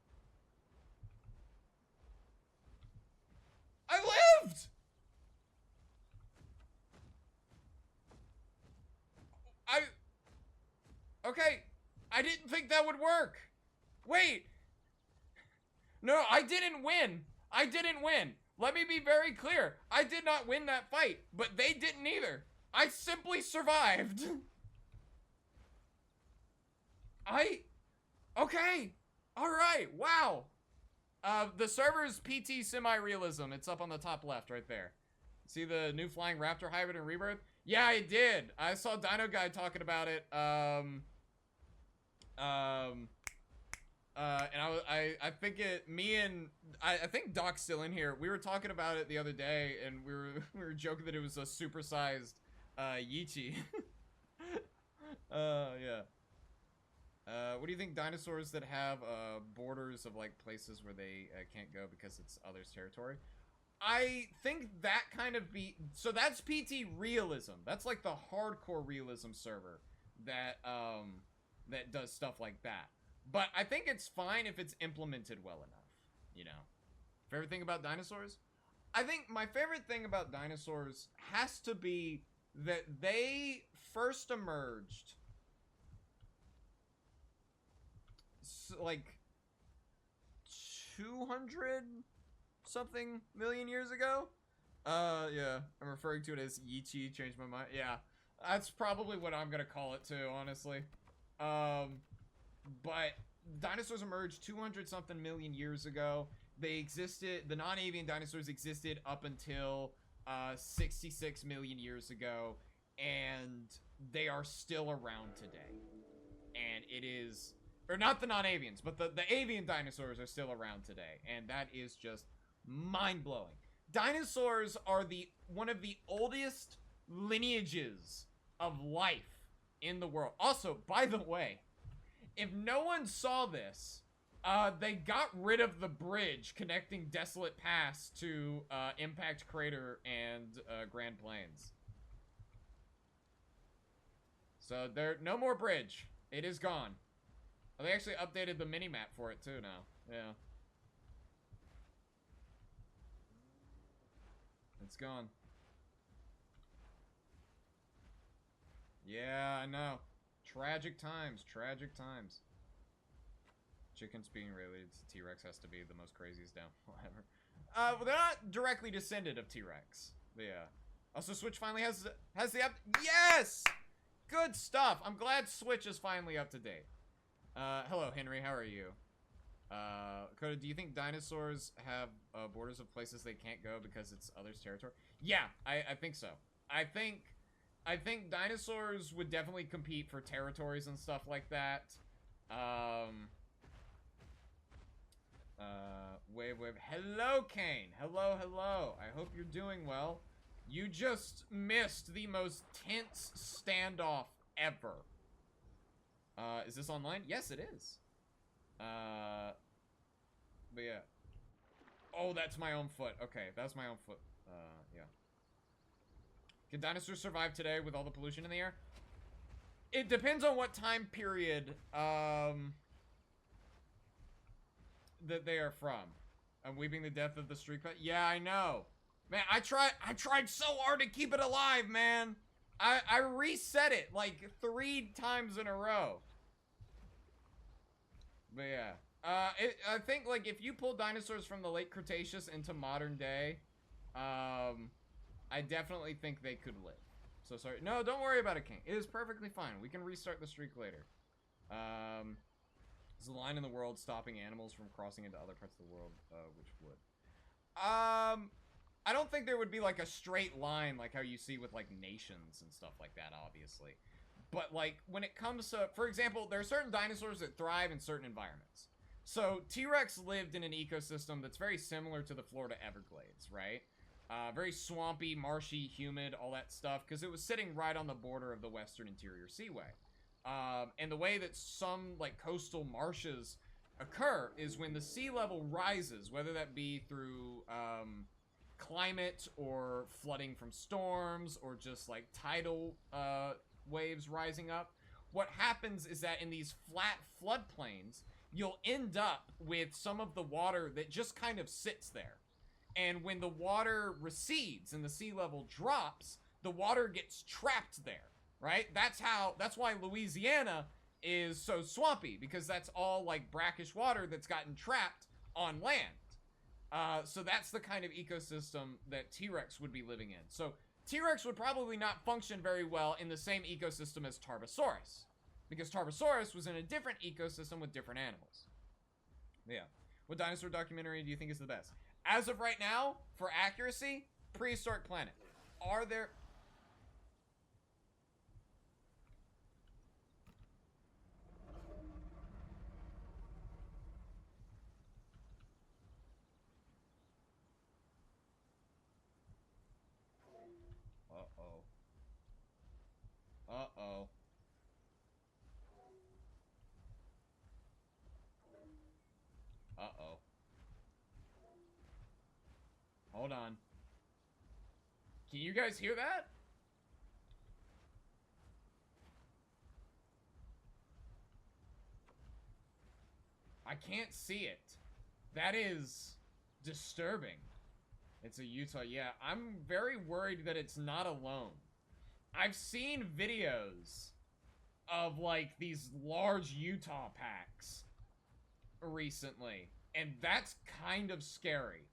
I lived! Okay, I didn't think that would work. Wait. No, I didn't win. I didn't win. Let me be very clear. I did not win that fight, but they didn't either. I simply survived. Okay. Alright, wow. The server's PT semi-realism. It's up on the top left right there. See the new flying raptor hybrid in Rebirth? Yeah, I did. I saw Dino Guy talking about it. And I think I think Doc's still in here. We were talking about it the other day, and we were joking that it was a supersized Yeechi. Yeah. What do you think dinosaurs that have borders of like places where they can't go because it's others' territory? I think that kind of so that's PT realism. That's like the hardcore realism server that that does stuff like that. But I think it's fine if it's implemented well enough, you know. Favorite thing about dinosaurs? I think my favorite thing about dinosaurs has to be that they first emerged like 200 something million years ago. Yeah, I'm referring to it as Yichi. Changed my mind. Yeah, that's probably what I'm gonna call it too, honestly. But dinosaurs emerged 200 something million years ago. They existed. The non-avian dinosaurs existed up until 66 million years ago, and they are still around today. And it is, or not the non-avians, but the avian dinosaurs are still around today, and that is just mind-blowing. Dinosaurs are one of the oldest lineages of life in the world. Also, by the way, if no one saw this, they got rid of the bridge connecting Desolate Pass to Impact Crater and Grand Plains. So no more bridge. It is gone. Oh, they actually updated the mini-map for it too now. Yeah. It's gone. Yeah, I know. Tragic times. Tragic times. Chickens being related to T-Rex has to be the most craziest downfall ever. Well, they're not directly descended of T-Rex. Yeah. Also, Switch finally has the up. Yes! Good stuff. I'm glad Switch is finally up to date. Hello, Henry. How are you? Coda, do you think dinosaurs have borders of places they can't go because it's others' territory? Yeah, I think so. I think dinosaurs would definitely compete for territories and stuff like that. Wave. Hello, Kane. Hello. I hope you're doing well. You just missed the most tense standoff ever. Is this online? Yes, it is. But yeah. Oh, that's my own foot. Okay, that's my own foot. Yeah. Can dinosaurs survive today with all the pollution in the air? It depends on what time period, that they are from. I'm weeping the death of the street cut. Yeah, I know. Man, I tried so hard to keep it alive, man. I reset it like 3 times in a row. But yeah. I think, like, if you pull dinosaurs from the late Cretaceous into modern day, I definitely think they could live. So sorry. No, don't worry about it, King. It is perfectly fine. We can restart the streak later. There's a line in the world stopping animals from crossing into other parts of the world, which would. I don't think there would be, like, a straight line like how you see with, like, nations and stuff like that, obviously. But, like, when it comes to, for example, there are certain dinosaurs that thrive in certain environments. So, T-Rex lived in an ecosystem that's very similar to the Florida Everglades, right? Very swampy, marshy, humid, all that stuff, because it was sitting right on the border of the Western Interior Seaway. And the way that some, like, coastal marshes occur is when the sea level rises, whether that be through, climate or flooding from storms or just, like, tidal, waves rising up. What happens is that in these flat floodplains, you'll end up with some of the water that just kind of sits there. And when the water recedes and the sea level drops, the water gets trapped there, right? That's why Louisiana is so swampy, because that's all, like, brackish water that's gotten trapped on land. So that's the kind of ecosystem that T-Rex would be living in. So T-Rex would probably not function very well in the same ecosystem as Tarbosaurus, because Tarbosaurus was in a different ecosystem with different animals. Yeah. What dinosaur documentary do you think is the best? As of right now, for accuracy, Prehistoric Planet. Are there... Uh-oh. Uh-oh. hold on. Can you guys hear that? I can't see it. That is disturbing. It's a Utah, yeah. I'm very worried that it's not alone. I've seen videos of, like, these large Utah packs recently, and that's kind of scary.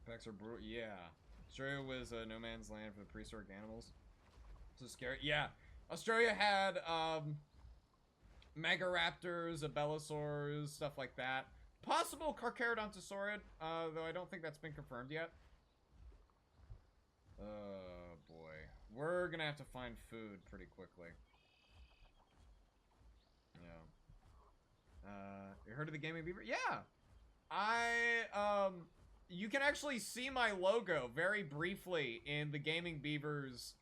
Packs are brutal, yeah. Australia was no man's land for the prehistoric animals. So scary, yeah. Australia had, Megaraptors, Abelisaurs, stuff like that. Possible Carcharodontosaurid, though I don't think that's been confirmed yet. Oh, boy. We're gonna have to find food pretty quickly. Yeah. You heard of the Gaming Beaver? Yeah! You can actually see my logo very briefly in the Gaming Beaver's,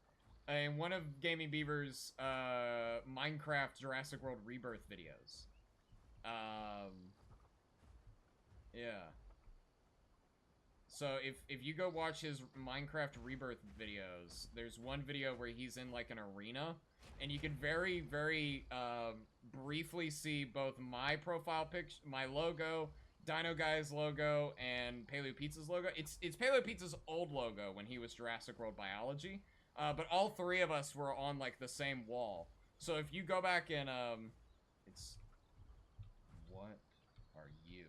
in one of Gaming Beaver's, Minecraft Jurassic World Rebirth videos. Yeah. So if you go watch his Minecraft Rebirth videos, there's one video where he's in like an arena, and you can very, very briefly see both my profile picture, my logo, Dino Guy's logo, and Paleo Pizza's logo. It's Paleo Pizza's old logo when he was Jurassic World Biology, but all three of us were on like the same wall. So if you go back and it's what are you?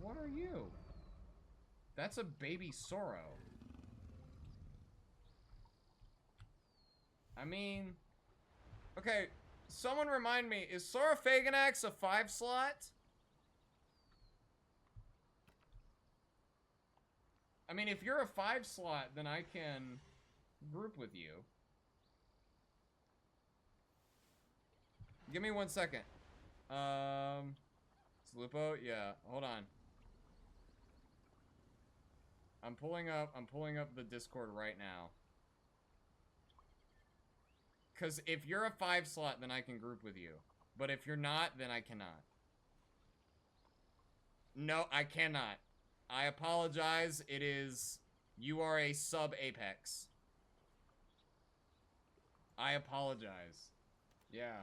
What are you? That's a baby Sorrow. I mean, okay, someone remind me, is Saurophaganax a 5-slot? I mean, if you're a 5-slot, then I can group with you. Give me 1 second. Slupo? Yeah, hold on. I'm pulling up the Discord right now. Because if you're a 5-slot, then I can group with you. But if you're not, then I cannot. No, I cannot. I apologize. It is... You are a sub-apex. I apologize. Yeah.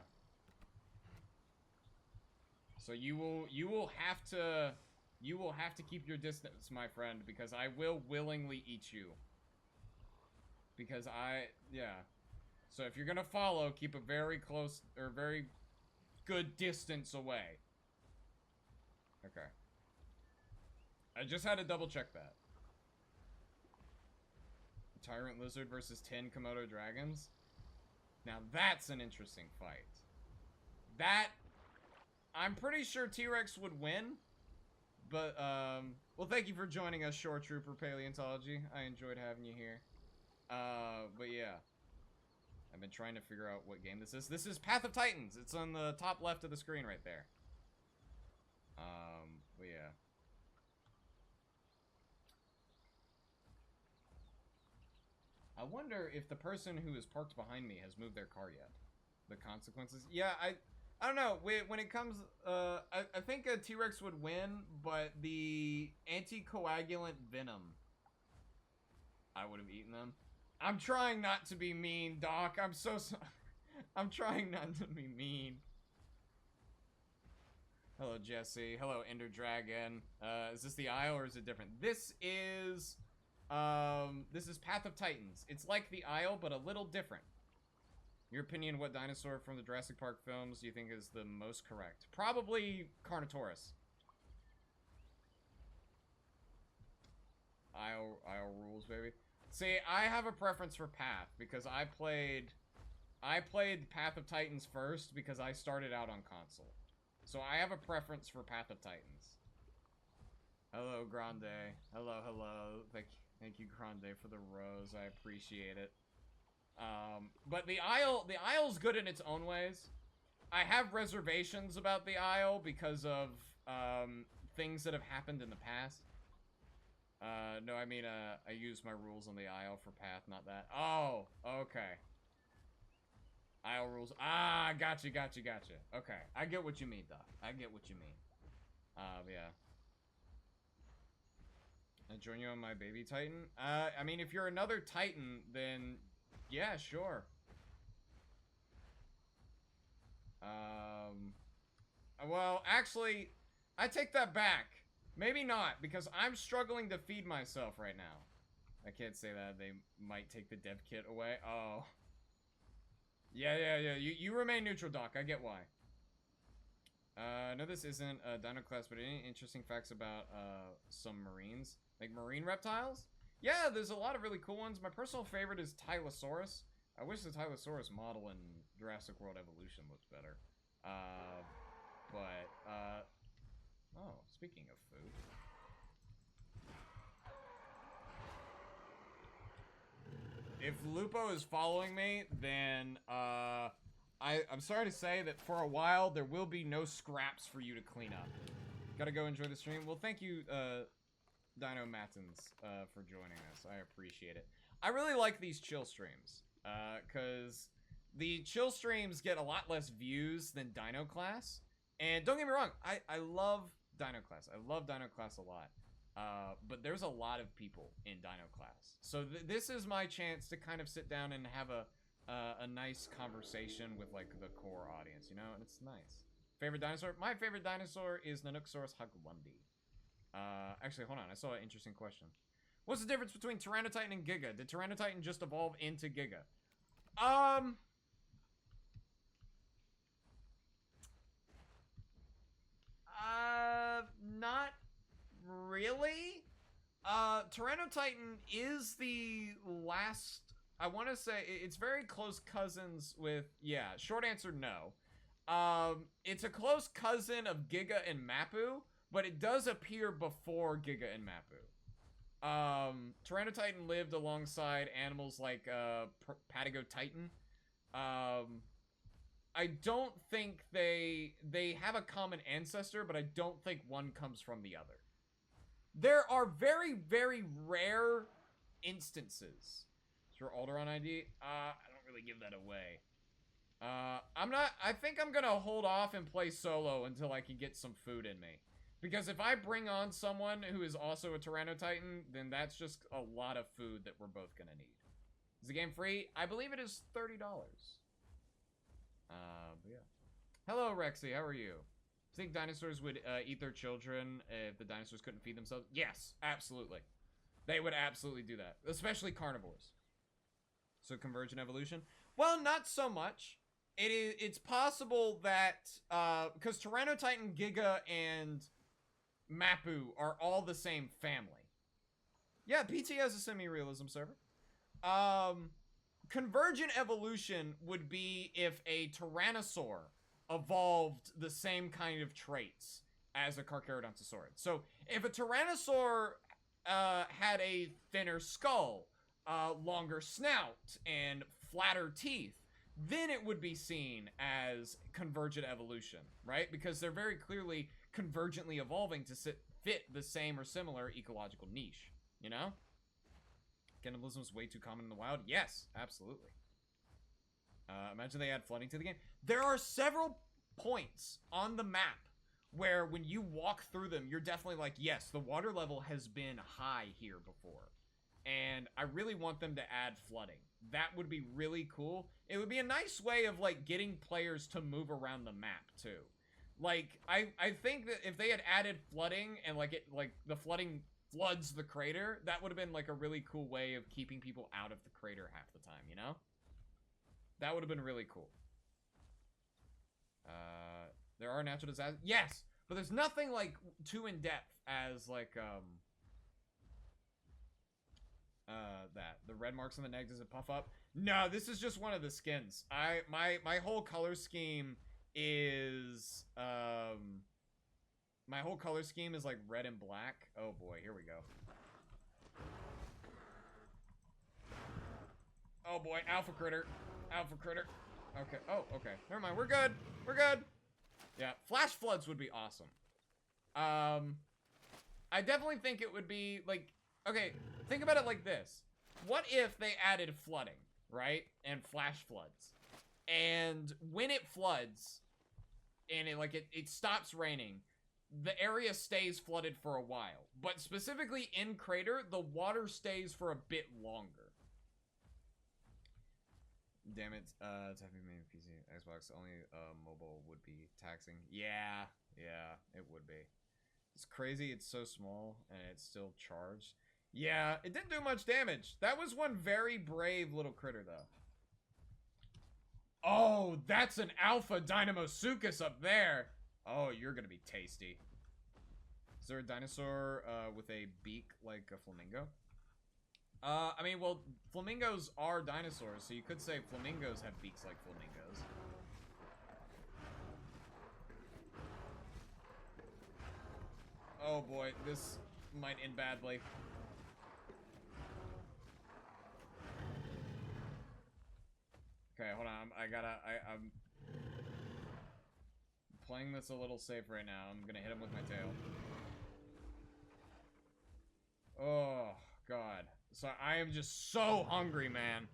So you will have to keep your distance, my friend, because I will willingly eat you. Because yeah. So if you're gonna follow, keep a very close, or very good distance away. Okay. I just had to double check that. Tyrant Lizard versus 10 Komodo Dragons. Now that's an interesting fight. That, I'm pretty sure T-Rex would win. But, well, thank you for joining us, Shore Trooper Paleontology. I enjoyed having you here. But yeah. I've been trying to figure out what game this is. This is Path of Titans. It's on the top left of the screen right there. But yeah. I wonder if the person who is parked behind me has moved their car yet. The consequences? Yeah, I don't know. When it comes, I think a T-Rex would win, but the anticoagulant venom, I would have eaten them. I'm trying not to be mean, Doc. I'm so sorry. I'm trying not to be mean. Hello, Jesse. Hello, Ender Dragon. Is this the Isle or is it different? This is Path of Titans. It's like the Isle, but a little different. Your opinion, what dinosaur from the Jurassic Park films do you think is the most correct? Probably Carnotaurus. Isle rules, baby. See, I have a preference for Path because I played Path of Titans first because I started out on console. So I have a preference for Path of Titans. Hello, Grande. Hello, hello. Thank you, Grande, for the rose. I appreciate it. But the Isle's good in its own ways. I have reservations about the Isle because of things that have happened in the past. No, I mean, I use my rules on the Isle for Path, not that. Oh, okay. Isle rules. Ah, gotcha. Okay, I get what you mean, Doc. I get what you mean. Yeah. I join you on my baby Titan? I mean, if you're another Titan, then yeah, sure. Well, actually, I take that back. Maybe not, because I'm struggling to feed myself right now. I can't say that. They might take the dev kit away. Oh. Yeah. You remain neutral, Doc. I get why. No, this isn't a dino class, but any interesting facts about, some marines? Like marine reptiles? Yeah, there's a lot of really cool ones. My personal favorite is Tylosaurus. I wish the Tylosaurus model in Jurassic World Evolution looked better. Oh, speaking of food. If Lupo is following me, then, I'm sorry to say that for a while, there will be no scraps for you to clean up. Gotta go enjoy the stream. Well, thank you, Dino Matins, for joining us. I appreciate it. I really like these chill streams, cause the chill streams get a lot less views than Dino Class. And don't get me wrong, I love Dino Class. I love Dino Class a lot. But there's a lot of people in Dino Class. So this is my chance to kind of sit down and have a nice conversation with, like, the core audience, you know? And it's nice. Favorite dinosaur? My favorite dinosaur is Nanooksaurus hagwundi. Actually, hold on. I saw an interesting question. What's the difference between Tyrannotitan and Giga? Did Tyrannotitan just evolve into Giga? Not really. Tyrannotitan is the last... I want to say it's very close cousins with... Yeah, short answer, no. It's a close cousin of Giga and Mappu, but it does appear before Giga and Mappu. Tyrannotitan lived alongside animals like Patagotitan. I don't think they have a common ancestor, but I don't think one comes from the other. There are very, very rare instances. Is your Alderon ID? I don't really give that away. I think I'm gonna hold off and play solo until I can get some food in me. Because if I bring on someone who is also a Tyrannotitan, then that's just a lot of food that we're both gonna need. Is the game free? I believe it is $30. But yeah. Hello, Rexy. How are you? Think dinosaurs would eat their children if the dinosaurs couldn't feed themselves? Yes, absolutely. They would absolutely do that, especially carnivores. So convergent evolution? Well, not so much. It's possible that because Tyrannotitan, Giga, and Mappu are all the same family. Yeah, PT has a semi-realism server. Convergent evolution would be if a Tyrannosaur evolved the same kind of traits as a Carcharodontosaurus. So if a Tyrannosaur had a thinner skull, longer snout, and flatter teeth, then it would be seen as convergent evolution, right? Because they're very clearly convergently evolving to fit the same or similar ecological niche, you know? Cannibalism is way too common in the wild. Yes, absolutely. Imagine they add flooding to the game. There are several points on the map where when you walk through them, you're definitely like, yes, the water level has been high here before. And I really want them to add flooding. That would be really cool. It would be a nice way of, like, getting players to move around the map, too. Like, I think that if they had added flooding and, like, the flooding floods the crater, that would have been, like, a really cool way of keeping people out of the crater half the time, you know? That would have been really cool. There are natural disasters. Yes! But there's nothing, like, too in-depth as, like, that. The red marks on the neck, does it puff up? No, this is just one of the skins. My whole color scheme is, my whole color scheme is, like, red and black. Oh, boy, here we go. Oh, boy, alpha critter. Alpha critter. Okay. Oh, okay. Never mind. We're good. We're good. Yeah. Flash floods would be awesome. I definitely think it would be, like... Okay, think about it like this. What if they added flooding, right? And flash floods. And when it floods, and it stops raining, the area stays flooded for a while. But specifically in Crater, the water stays for a bit longer. Damn it, it's heavy main PC, Xbox, only mobile would be taxing. Yeah, it would be. It's crazy, it's so small, and it's still charged. Yeah, it didn't do much damage. That was one very brave little critter, though. Oh, that's an alpha Dinosuchus up there. Oh, you're gonna be tasty. Is there a dinosaur with a beak like a flamingo? I mean, well, flamingos are dinosaurs, so you could say flamingos have beaks like flamingos. Oh boy, this might end badly. Okay, hold on. I'm playing this a little safe right now. I'm gonna hit him with my tail. Oh, God. So I am just so hungry, man.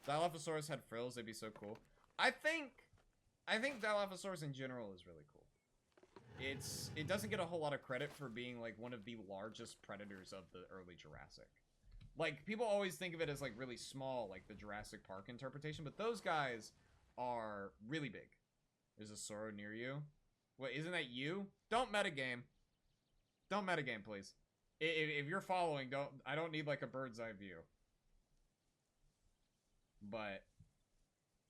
Dilophosaurus had frills. They'd be so cool. I think Dilophosaurus in general is really cool. It doesn't get a whole lot of credit for being, like, one of the largest predators of the early Jurassic. Like, people always think of it as, like, really small, like the Jurassic Park interpretation, but those guys are really big. There's a Soro near you. What, isn't that you? Don't metagame. Don't metagame, please. If you're following, I don't need, like, a bird's eye view. But,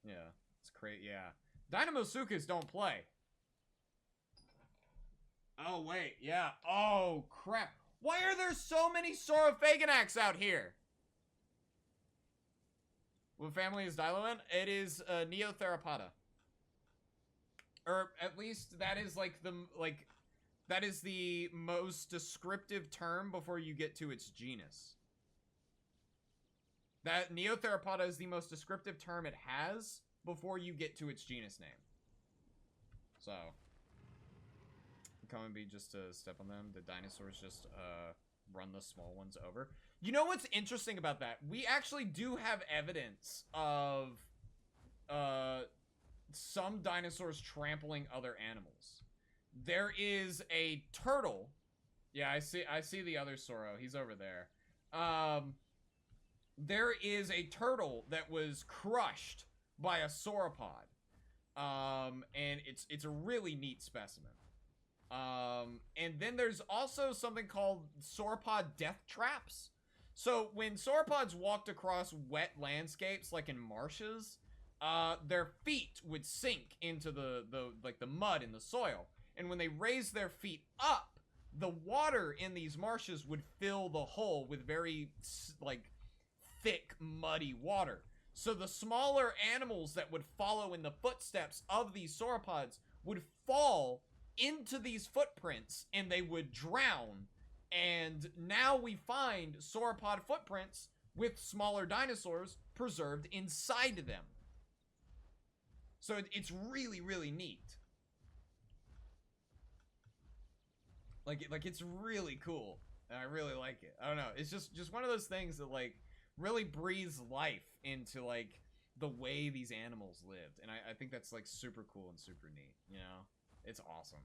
yeah, it's crazy, yeah. Dinosuchus don't play. Oh, wait, yeah. Oh, crap. Why are there so many Saurophaganax out here? What family is Dilo in? It is Neotheropoda. Or at least that is that is the most descriptive term before you get to its genus. That Neotheropoda is the most descriptive term it has before you get to its genus name. So, come and be just to step on them. The dinosaurs just run the small ones over. You know what's interesting about that? We actually do have evidence of some dinosaurs trampling other animals. There is a turtle. Yeah, I see the other Soro. He's over there. There is a turtle that was crushed by a sauropod. And it's a really neat specimen. And then there's also something called sauropod death traps. So when sauropods walked across wet landscapes, like in marshes, their feet would sink into the mud in the soil. And when they raised their feet up, the water in these marshes would fill the hole with very, like, thick, muddy water. So the smaller animals that would follow in the footsteps of these sauropods would fall into these footprints and they would drown. And now we find sauropod footprints with smaller dinosaurs preserved inside them. So it's really, really neat. Like it's really cool. And I really like it. I don't know. It's just one of those things that, like, really breathes life into, like, the way these animals lived. And I think that's, like, super cool and super neat, you know? It's awesome.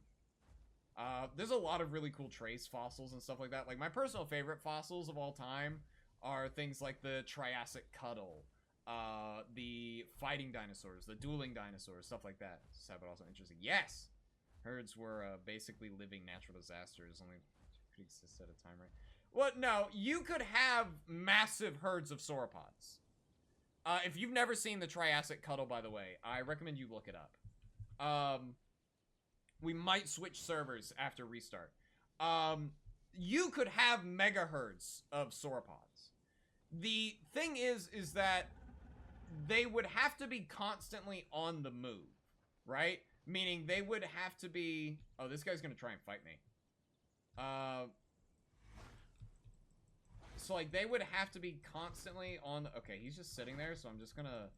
There's a lot of really cool trace fossils and stuff like that. Like, my personal favorite fossils of all time are things like the Triassic Cuttle, the fighting dinosaurs, the dueling dinosaurs, stuff like that. Just have it also interesting. Yes! Herds were basically living natural disasters, only could exist at a time, right? Well, no, you could have massive herds of sauropods. If you've never seen the Triassic Cuttle, by the way, I recommend you look it up. We might switch servers after restart. You could have mega herds of sauropods. The thing is that they would have to be constantly on the move, right? Meaning they would have to be... Oh, this guy's gonna try and fight me. So, like, they would have to be constantly on the... Okay, he's just sitting there, so I'm just gonna...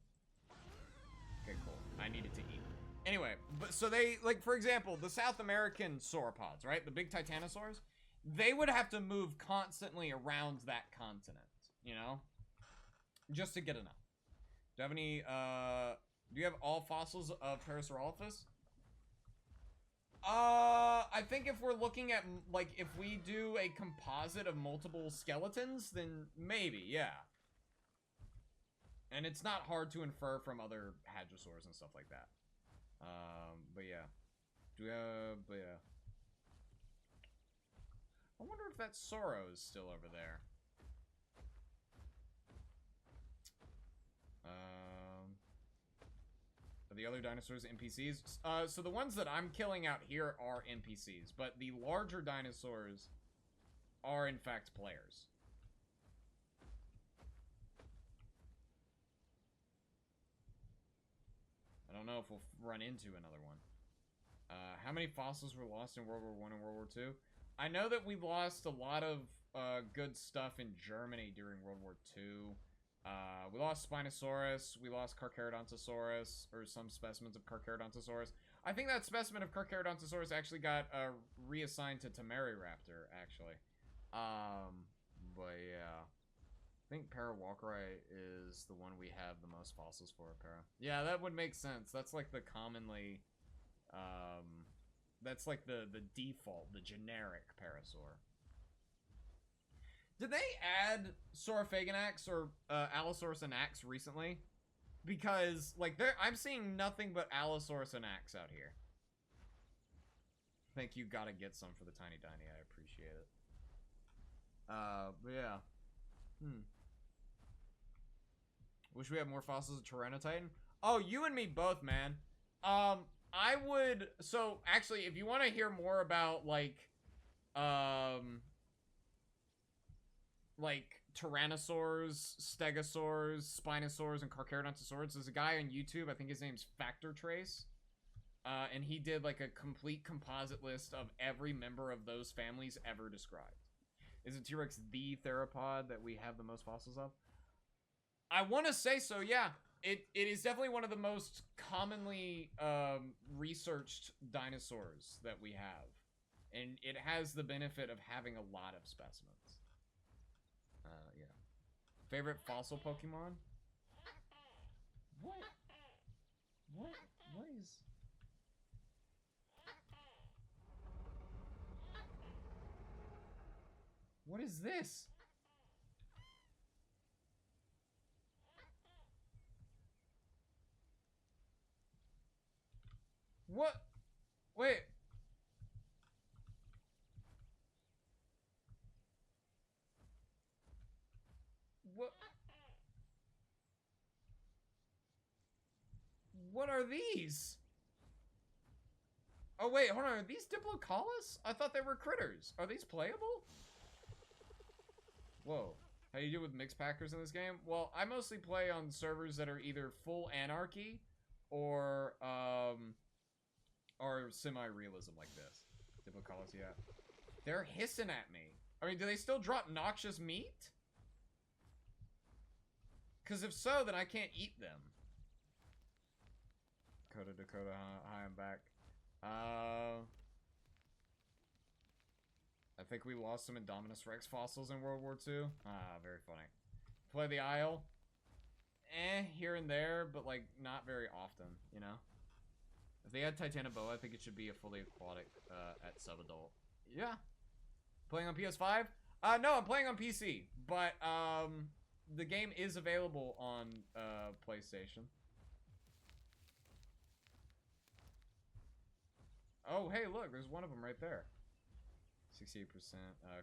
Okay, cool. I needed to eat. Anyway, but so they... Like, for example, the South American sauropods, right? The big titanosaurs. They would have to move constantly around that continent, you know? Just to get enough. Do you have any, Do you have all fossils of Parasaurolophus? I think if we're looking at, like, if we do a composite of multiple skeletons, then maybe, yeah. And it's not hard to infer from other hadrosaurs and stuff like that. But yeah. But yeah. I wonder if that Sorrow is still over there. Are the other dinosaurs NPCs? So the ones that I'm killing out here are NPCs, but the larger dinosaurs are in fact players. I don't know if we'll run into another one. How many fossils were lost in World War I and World War II? I know that we lost a lot of good stuff in Germany during World War II. We lost Spinosaurus, we lost Carcharodontosaurus, or some specimens of Carcharodontosaurus. I think that specimen of Carcharodontosaurus actually got reassigned to Temeriraptor, actually. But yeah. I think Parawalkeri is the one we have the most fossils for, Para. Yeah, that would make sense. That's like the commonly, that's like the default, the generic Parasaur. Did they add Saurophaganax or Allosaurus-anax recently? Because, like, I'm seeing nothing but Allosaurus-anax out here. Thank you, gotta get some for the Tiny Diny. I appreciate it. But yeah. Wish we had more fossils of Tyranotitan. Oh, you and me both, man. I would... So, actually, if you want to hear more about, like Tyrannosaurs, Stegosaurs, Spinosaurs, and Carcharodontosaurs, there's a guy on YouTube, I think his name's Factor Trace, and he did, like, a complete composite list of every member of those families ever described. Is a T-Rex the theropod that we have the most fossils of? I want to say so, yeah. It is definitely one of the most commonly researched dinosaurs that we have. And it has the benefit of having a lot of specimens. Yeah. Favorite fossil Pokemon? What? What is... What is this? What? Wait. What? What are these? Oh, wait, hold on. Are these Diplocalus? I thought they were critters. Are these playable? Whoa. How do you do with mixed packers in this game? Well, I mostly play on servers that are either full anarchy or semi-realism like this. Diplocalus, yeah. They're hissing at me. I mean, do they still drop noxious meat? Because if so, then I can't eat them. Dakota, hi, I'm back. I think we lost some Indominus Rex fossils in World War II. Ah, very funny. Play the Isle. Here and there, but, like, not very often, you know? If they had Titanoboa, I think it should be a fully aquatic at sub-adult. Yeah. Playing on PS5? No, I'm playing on PC. But, the game is available on PlayStation. Oh, hey, look, there's one of them right there. 68%.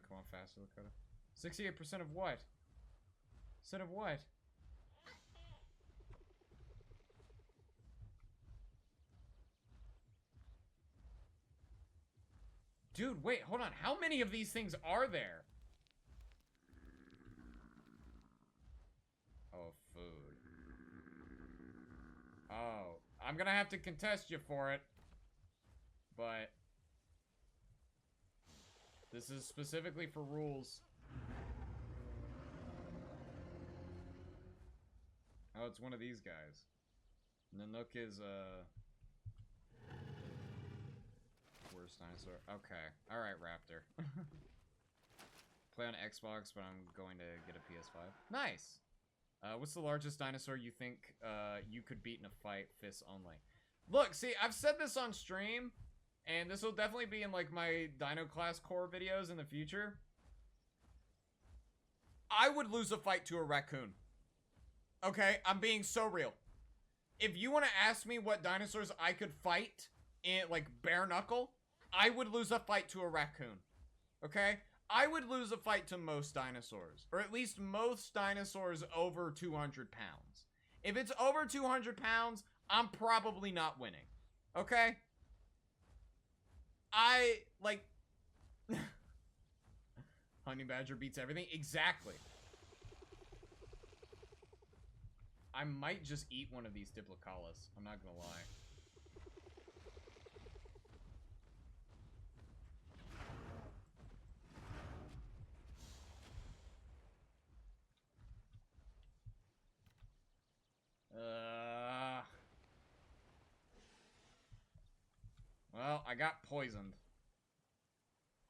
Come on faster, Lakota. 68% of what? Instead of what? Dude, wait, hold on. How many of these things are there? Oh, food. Oh, I'm gonna have to contest you for it. But this is specifically for rules. Oh, it's one of these guys. Nanook is, worst dinosaur. Okay. Alright, Raptor. Play on Xbox, but I'm going to get a PS5. Nice! What's the largest dinosaur you think you could beat in a fight, fists only? Look, see, I've said this on stream, and this will definitely be in, like, my Dino Class Core videos in the future. I would lose a fight to a raccoon. Okay? I'm being so real. If you want to ask me what dinosaurs I could fight in, like, bare knuckle, I would lose a fight to a raccoon. Okay? I would lose a fight to most dinosaurs. Or at least most dinosaurs over 200 pounds. If it's over 200 pounds, I'm probably not winning. Okay? Like... Honey Badger beats everything? Exactly. I might just eat one of these Diplocalus. I'm not gonna lie. Well, I got poisoned.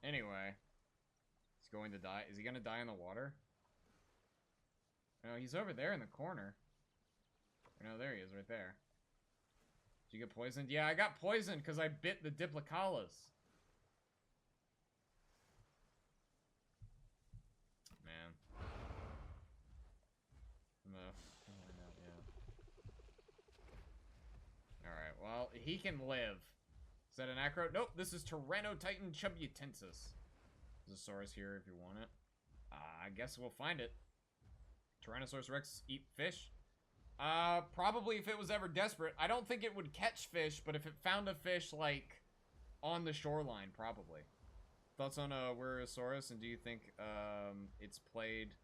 Anyway. He's going to die. Is he gonna die in the water? No, he's over there in the corner. No, there he is, right there. Did you get poisoned? Yeah, I got poisoned because I bit the Diplocalus. Man. Alright, well, he can live. Is that an acro? Nope, this is Tyrannotitan chubutensis. There's a Saurus here if you want it. I guess we'll find it. Tyrannosaurus Rex eat fish? Probably if it was ever desperate. I don't think it would catch fish, but if it found a fish, like, on the shoreline, probably. Thoughts on, Werosaurus, and do you think, it's played...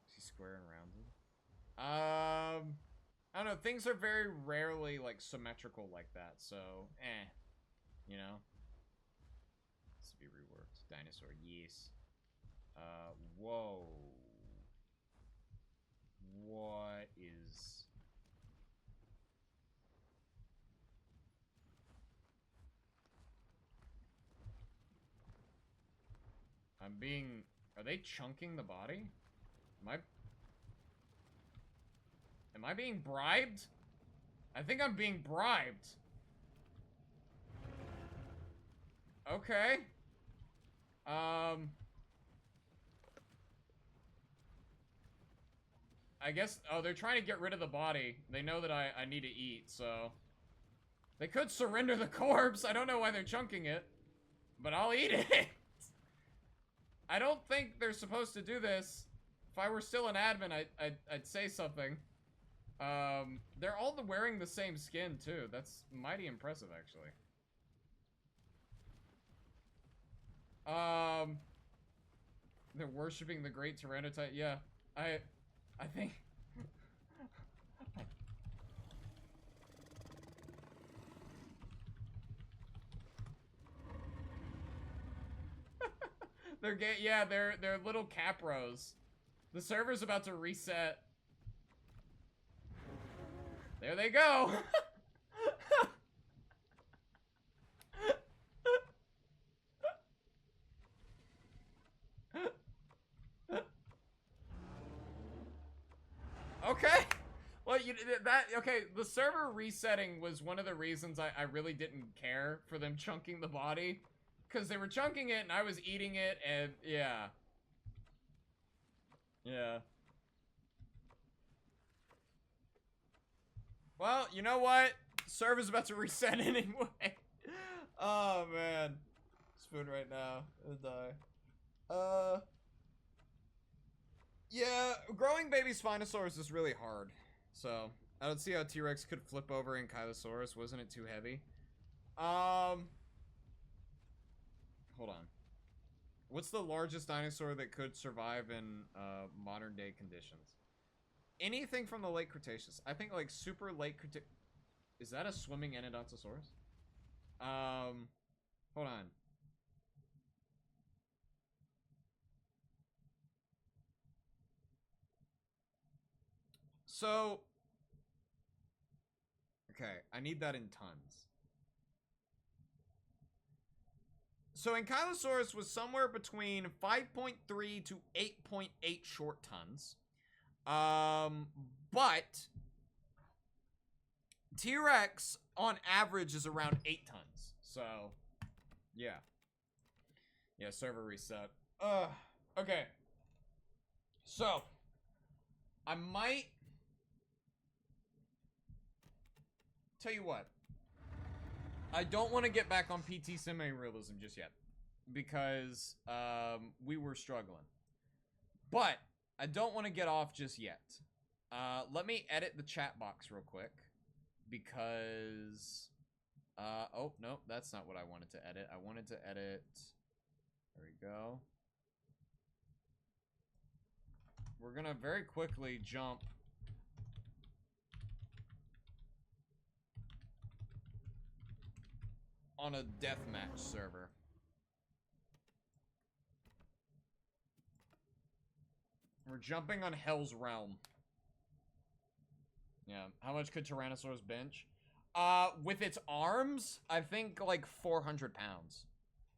Is he square and rounded? I don't know, things are very rarely, like, symmetrical like that, so, you know? This to be reworked. Dinosaur, yes. Whoa. What is... I'm being... Are they chunking the body? Am I being bribed? I think I'm being bribed. Okay. I guess... Oh, they're trying to get rid of the body. They know that I need to eat, so... They could surrender the corpse. I don't know why they're chunking it. But I'll eat it. I don't think they're supposed to do this. If I were still an admin, I'd say something. They're all wearing the same skin, too. That's mighty impressive, actually. They're worshipping the great Tyrannotype. Yeah, I think... they're little capros. The server's about to reset. There they go. Okay. Well, okay, the server resetting was one of the reasons I really didn't care for them chunking the body. Because they were chunking it and I was eating it and, yeah. Yeah. Well, you know what? Server's about to reset anyway. Oh, man. Spoon right now. It'll die. Yeah, growing baby Spinosaurus is really hard. So, I don't see how T-Rex could flip over in Kylosaurus. Wasn't it too heavy? Hold on. What's the largest dinosaur that could survive in modern day conditions? Anything from the late Cretaceous. I think like super late Cretaceous. Is that a swimming Anodontosaurus? Hold on. So, okay, I need that in tons. So Ankylosaurus was somewhere between 5.3 to 8.8 short tons. But T-Rex on average is around 8 tons. So, yeah. Yeah, server reset. Okay. So, I might... Tell you what. I don't want to get back on PT semi-realism just yet. Because, we were struggling. But, I don't want to get off just yet. Let me edit the chat box real quick. Because... oh, no, that's not what I wanted to edit. I wanted to edit... There we go. We're gonna very quickly jump on a deathmatch server. We're jumping on Hell's Realm. Yeah, how much could Tyrannosaurus bench? With its arms, I think like 400 pounds.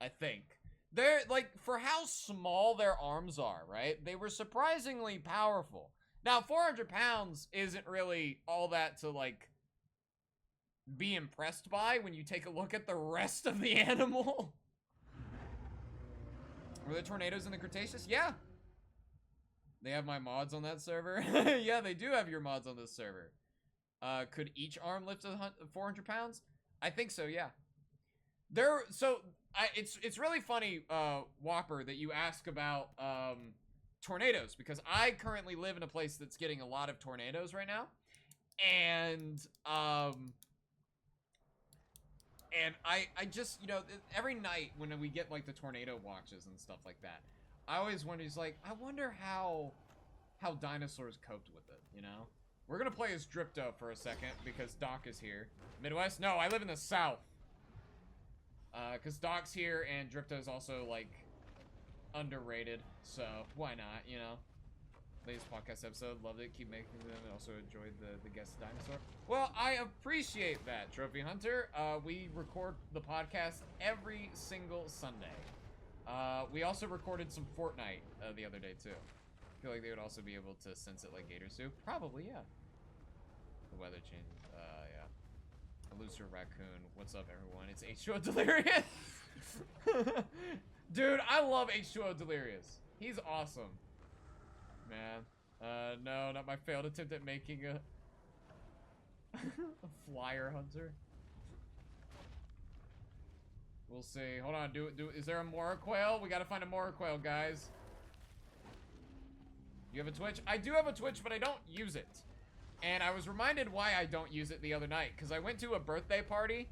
I think. They're, like, for how small their arms are, right? They were surprisingly powerful. Now, 400 pounds isn't really all that to, like, be impressed by when you take a look at the rest of the animal. Were there tornadoes in the Cretaceous? Yeah. They have my mods on that server? Yeah, they do have your mods on this server. Could each arm lift 400 pounds? I think so, yeah. It's really funny, Whopper, that you ask about tornadoes, because I currently live in a place that's getting a lot of tornadoes right now, and I just, you know, every night when we get like the tornado watches and stuff like that, I always wonder, I wonder how dinosaurs coped with it, you know? We're gonna play as Dripto for a second because Doc is here. Midwest? No, I live in the South. Because Doc's here and Dripto's also, like, underrated. So, why not, you know? Latest podcast episode, loved it, keep making them, and also enjoyed the guest dinosaur. Well, I appreciate that, Trophy Hunter. We record the podcast every single Sunday. We also recorded some Fortnite the other day, too. I feel like they would also be able to sense it like gators do. Probably, yeah. The weather changes. Yeah. Looser Raccoon. What's up, everyone? It's H2O Delirious. Dude, I love H2O Delirious. He's awesome. Man. No, not my failed attempt at making a flyer hunter. We'll see. Hold on. Is there a Mora Quail? We gotta find a Mora Quail, guys. You have a Twitch? I do have a Twitch, but I don't use it. And I was reminded why I don't use it the other night, because I went to a birthday party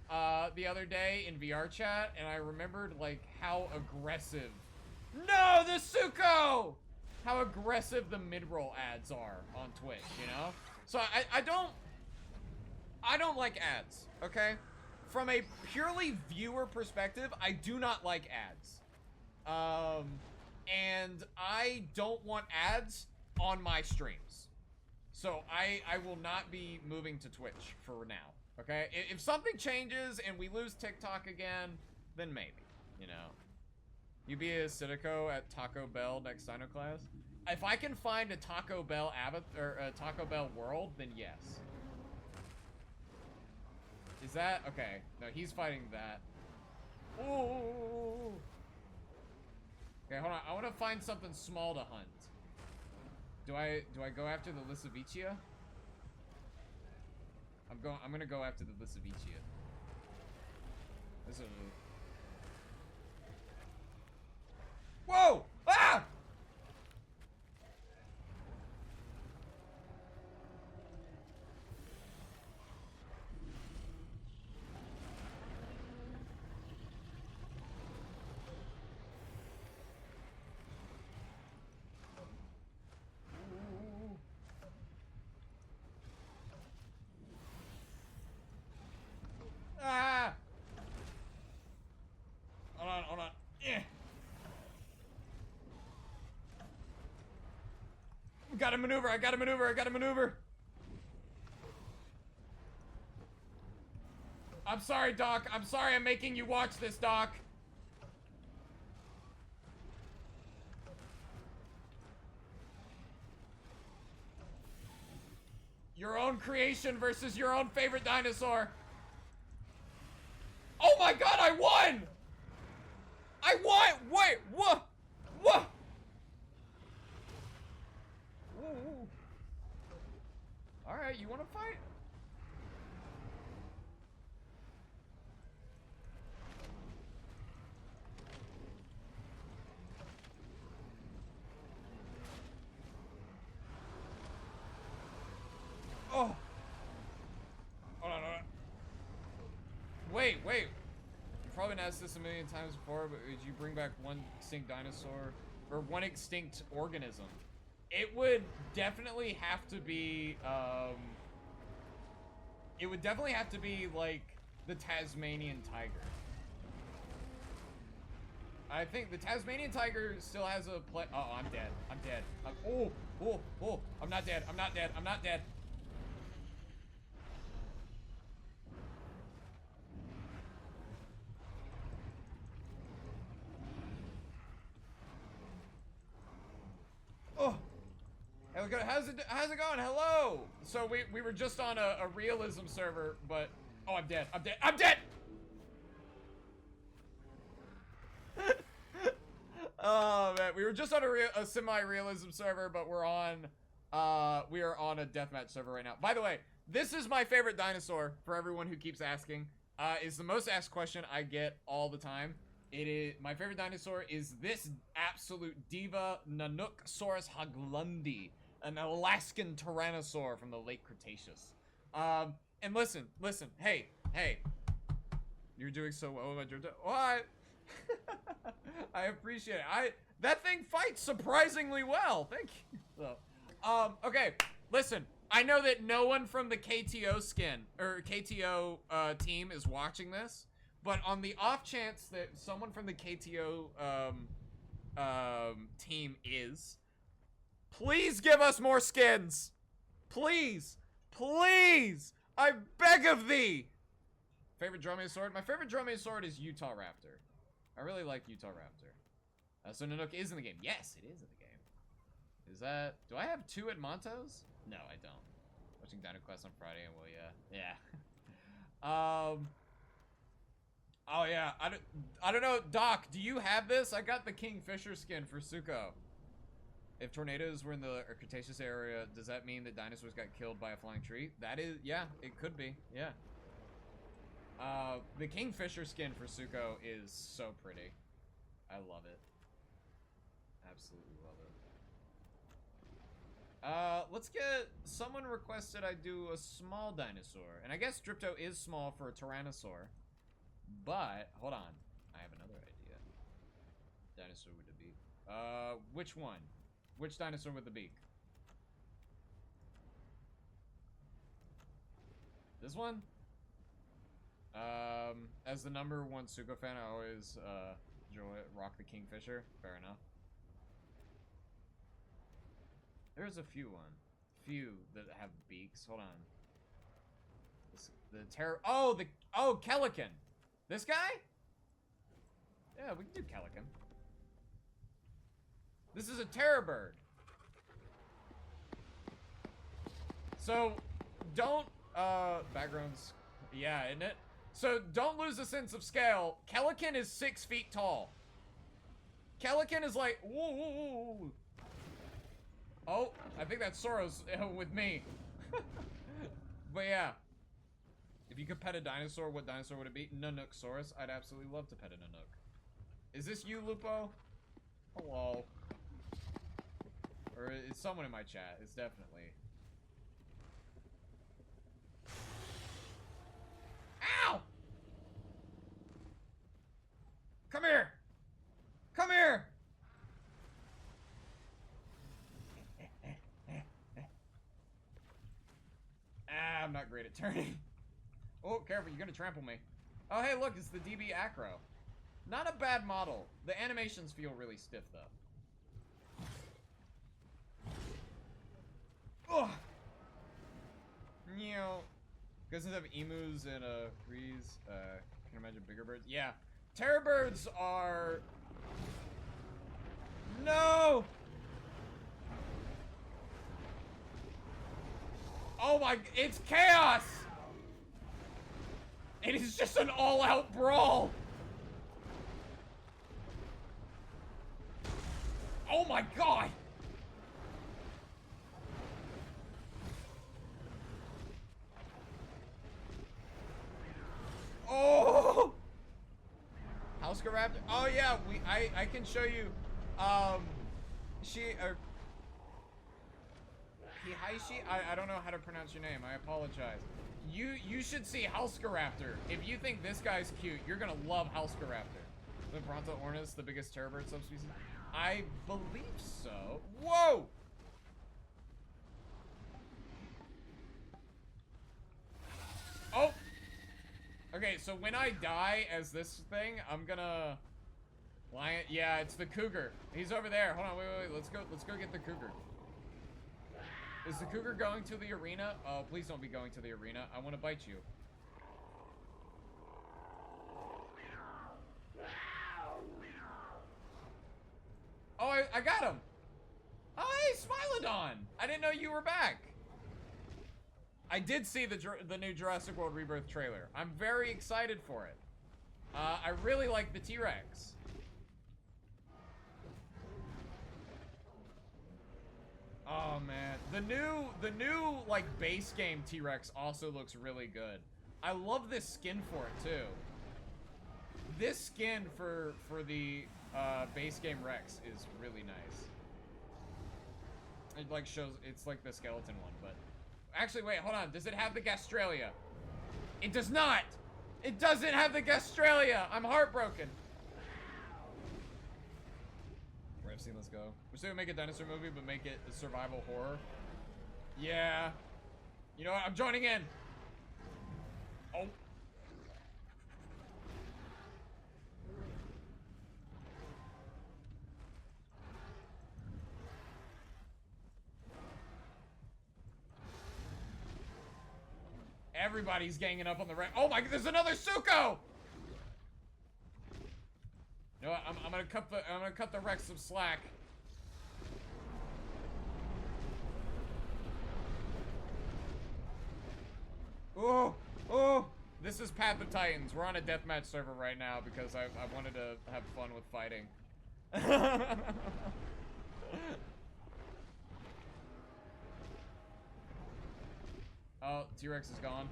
the other day in VR chat, and I remembered, like, how aggressive... No, the Suko! How aggressive the mid-roll ads are on Twitch, you know? So I don't like ads, okay? From a purely viewer perspective, I do not like ads. And I don't want ads on my streams. So I will not be moving to Twitch for now, okay? If something changes and we lose TikTok again, then maybe, you know? You be a Citico at Taco Bell next Dino class? If I can find a Taco Bell Taco Bell world, then yes. Is that okay? No, he's fighting that. Ooh. Okay, hold on. I want to find something small to hunt. Do I go after the Lissavicia? I'm gonna go after the Lissavicia. This is. Whoa! Ah! Ah! Hold on. Yeah. I gotta maneuver. I'm sorry, Doc. I'm sorry I'm making you watch this, Doc. Your own creation versus your own favorite dinosaur. Oh my god, I won! I won! Wait, what? What? Ooh. Alright, you wanna fight? Oh! Hold on, hold on. Wait. You've probably been asked this a million times before, but would you bring back one extinct dinosaur? Or one extinct organism? It would definitely have to be, it would definitely have to be, like, the Tasmanian tiger. I think the Tasmanian tiger still has a play. Oh, I'm dead. I'm dead. Oh. I'm not dead. I'm not dead. I'm not dead. Oh. Hey, how's it going? Hello. So we were just on a realism server, but oh, I'm dead. I'm dead. I'm dead. Oh man, we were just on a semi-realism server, but we are on a deathmatch server right now. By the way, this is my favorite dinosaur. For everyone who keeps asking, it's the most asked question I get all the time. It is my favorite dinosaur is this absolute diva Nanooksaurus haglundi, an Alaskan tyrannosaur from the late Cretaceous. And listen, hey, you're doing so well with my dream. What? I appreciate it. That thing fights surprisingly well. Thank you. So, okay, listen. I know that no one from the KTO team is watching this, but on the off chance that someone from the KTO team is, please give us more skins. Please, I beg of thee. Favorite Dromaeosaur sword? My favorite Dromaeosaur sword is Utah Raptor. I really like Utah Raptor. So Nanook is in the game. Yes, it is in the game. Is that... Do I have 2 at Montos? No, I don't. Watching Dino Quest on Friday and yeah. Oh yeah, I don't know. Doc, do you have this? I got the Kingfisher skin for Suko. If tornadoes were in the Cretaceous area, does that mean that dinosaurs got killed by a flying tree? That is... Yeah, it could be. Yeah. The Kingfisher skin for Suko is so pretty. I love it. Absolutely love it. Let's get... Someone requested I do a small dinosaur. And I guess Stripto is small for a Tyrannosaur. But, hold on. I have another idea. Dinosaur with the beak. Which one? Which dinosaur with the beak? This one? As the #1 Suko fan, I always, rock the Kingfisher. Fair enough. There's a few that have beaks. Hold on. Oh, Kelican. This guy? Yeah, we can do Kelican. This is a terror bird. So, don't, backgrounds, yeah, isn't it? So, don't lose a sense of scale. Kelican is 6 feet tall. Kelican is like, woo. Oh, I think that's Soros with me. But yeah. If you could pet a dinosaur, what dinosaur would it be? Nanooksaurus. I'd absolutely love to pet a Nanook. Is this you, Lupo? Hello. Or it's someone in my chat. It's definitely. Ow! Come here! Come here! I'm not great at turning. Oh, careful, you're gonna trample me. Oh, hey, look, it's the DB Acro. Not a bad model. The animations feel really stiff, though. Oh! Meow. Doesn't have emus and, freeze. Can you imagine bigger birds? Yeah. Terror birds are... No! Oh my, it's chaos! It is just an all-out brawl! Oh my god! Oh! Raptor. Oh yeah, I can show you. Hihaishi. I don't know how to pronounce your name. I apologize. You should see Raptor. If you think this guy's cute, you're gonna love Raptor. The Bronto Ornis, the biggest terrorbird subspecies. I believe so. Whoa! Oh! Okay, so when I die as this thing, I'm gonna... Lion... Yeah, it's the cougar. He's over there. Hold on, wait. Let's go get the cougar. Is the cougar going to the arena? Oh, please don't be going to the arena. I want to bite you. Oh, I got him. Oh, hey, Smilodon. I didn't know you were back. I did see the new Jurassic World Rebirth trailer. I'm very excited for it. I really like the T-Rex. Oh man, the new like base game T-Rex also looks really good. I love this skin for it too. This skin for the base game Rex is really nice. It like shows, it's like the skeleton one, but actually wait, hold on. Does it have the Gastralia? It does not. It doesn't have the Gastralia. I'm heartbroken. FC, let's go. We're still gonna make a dinosaur movie, but make it a survival horror. Yeah. You know what? I'm joining in. Oh. Everybody's ganging up on the Rex. Oh my, there's another Suko! You know what? I'm gonna cut the Rex some slack. Oh! This is Path of Titans. We're on a deathmatch server right now because I wanted to have fun with fighting. Oh, T-Rex is gone.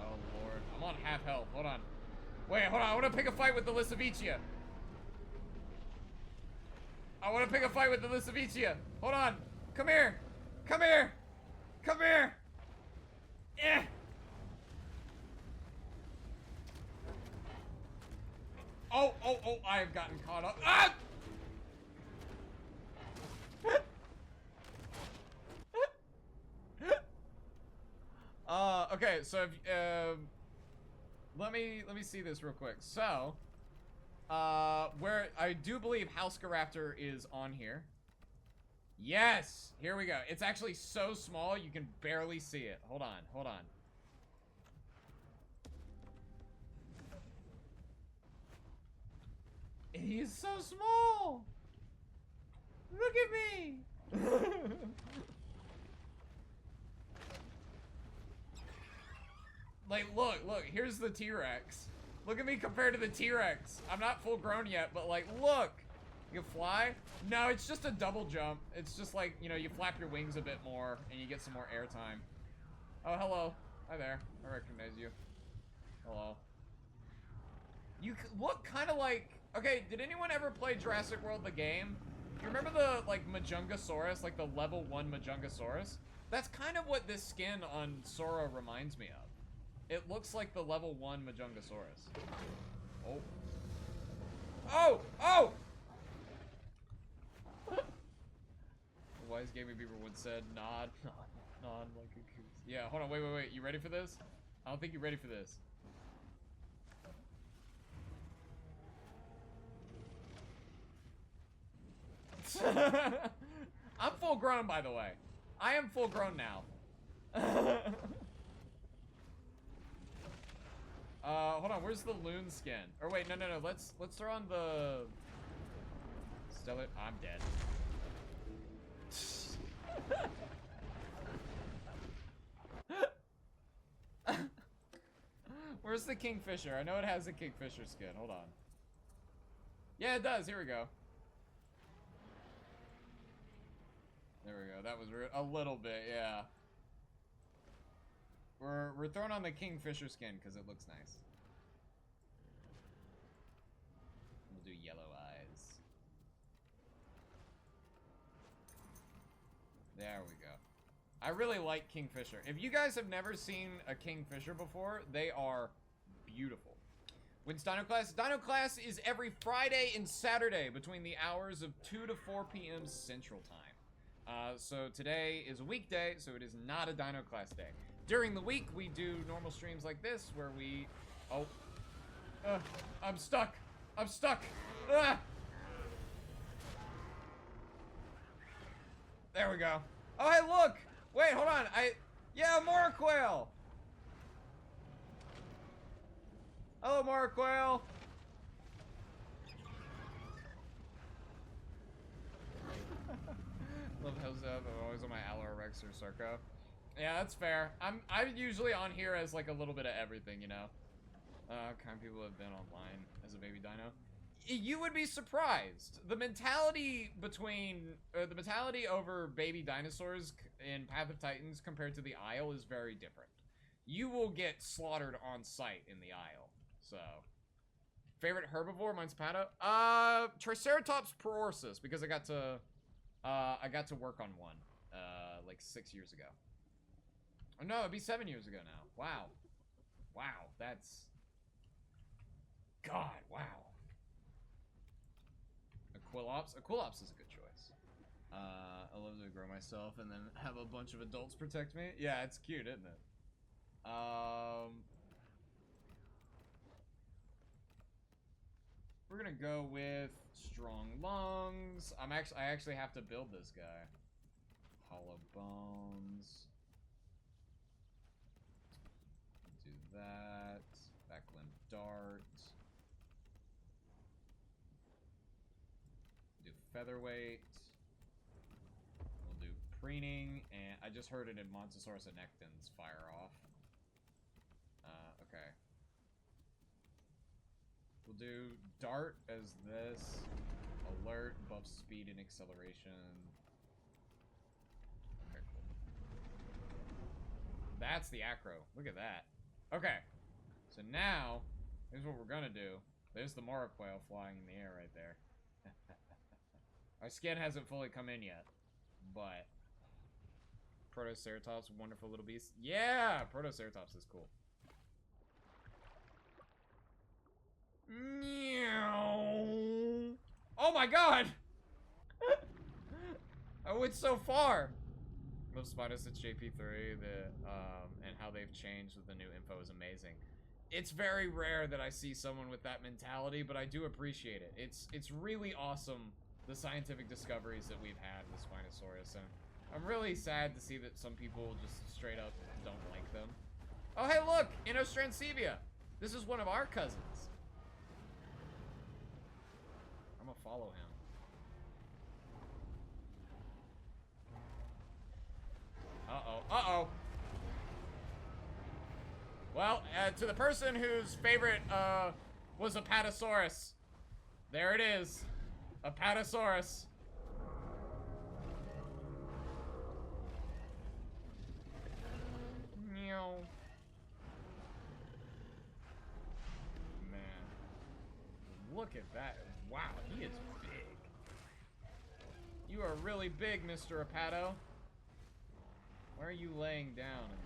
Oh lord, I'm on half health. Hold on. Wait, hold on. I want to pick a fight with the Lissavicia. I want to pick a fight with the Lissavicia. Hold on. Come here. Come here. Come here. Eh. Oh, I have gotten caught up. Ah! Okay, so if, let me see this real quick. So, where I do believe Raptor is on here. Yes, here we go. It's actually so small you can barely see it. Hold on. He's so small. Look at me. Like, look, here's the T-Rex. Look at me compared to the T-Rex. I'm not full grown yet, but like, look. You can fly? No, it's just a double jump. It's just like, you know, you flap your wings a bit more and you get some more airtime. Oh, hello. Hi there. I recognize you. Hello. You look kind of like... Okay, did anyone ever play Jurassic World the game? Do you remember the, like, Majungasaurus? Like, the level 1 Majungasaurus? That's kind of what this skin on Sora reminds me of. It looks like the level 1 Majungasaurus. Oh. Oh! Oh! The wise gaming beaver once said, nod like a goose. Yeah, hold on, wait. You ready for this? I don't think you're ready for this. I'm full grown, by the way. I am full grown now. Hold on, where's the loon skin? Or wait, no, let's throw on the Stellar. I'm dead. Where's the Kingfisher? I know it has a Kingfisher skin. Hold on. Yeah, it does. Here we go. There we go. That was a little bit, yeah. We're throwing on the Kingfisher skin because it looks nice. We'll do yellow eyes. There we go. I really like Kingfisher. If you guys have never seen a Kingfisher before, they are beautiful. When's Dino Class? Dino Class is every Friday and Saturday between the hours of 2 to 4 p.m. Central Time. So today is a weekday, so it is not a Dino Class day. During the week, we do normal streams like this where we... Oh. I'm stuck. I'm stuck. There we go. Oh, hey, look. Wait, hold on. Yeah, Moraquail. Hello, Moraquail. Love how's that. I'm always on my Alorex or Sarko. Yeah, that's fair. I'm usually on here as like a little bit of everything, you know. Kind of people have been online as a baby dino. You would be surprised. The mentality over baby dinosaurs in Path of Titans compared to the Isle is very different. You will get slaughtered on sight in the Isle. So, favorite herbivore, mine's Pato. Triceratops prorsus, because I got to work on one like 6 years ago. Oh no, it'd be 7 years ago now. Wow. Wow, that's... God, wow. Aquilops is a good choice. I love to grow myself and then have a bunch of adults protect me. Yeah, it's cute, isn't it? We're gonna go with strong lungs. I actually have to build this guy. Hollow bones. Do that. Back limb dart. Do featherweight. We'll do preening, and I just heard it in Montosaurus annectans fire off. Okay. We'll do dart as this. Alert, buff speed and acceleration. Okay, cool. That's the acro. Look at that. Okay. So now, here's what we're gonna do. There's the Moraquail flying in the air right there. Our skin hasn't fully come in yet, but Protoceratops, wonderful little beast. Yeah, Protoceratops is cool. Meow. Oh my god! I went so far. Love Spiders at JP3, and how they've changed with the new info is amazing. It's very rare that I see someone with that mentality, but I do appreciate it. It's really awesome, the scientific discoveries that we've had with Spinosaurus, and I'm really sad to see that some people just straight up don't like them. Oh hey look! Inostrancevia! This is one of our cousins. I'm gonna follow him. Uh-oh. Uh-oh. Well, to the person whose favorite, was Apatosaurus. There it is. Apatosaurus. Meow. Man. Look at that. Wow, he is big. You are really big, Mr. Apato. Why are you laying down in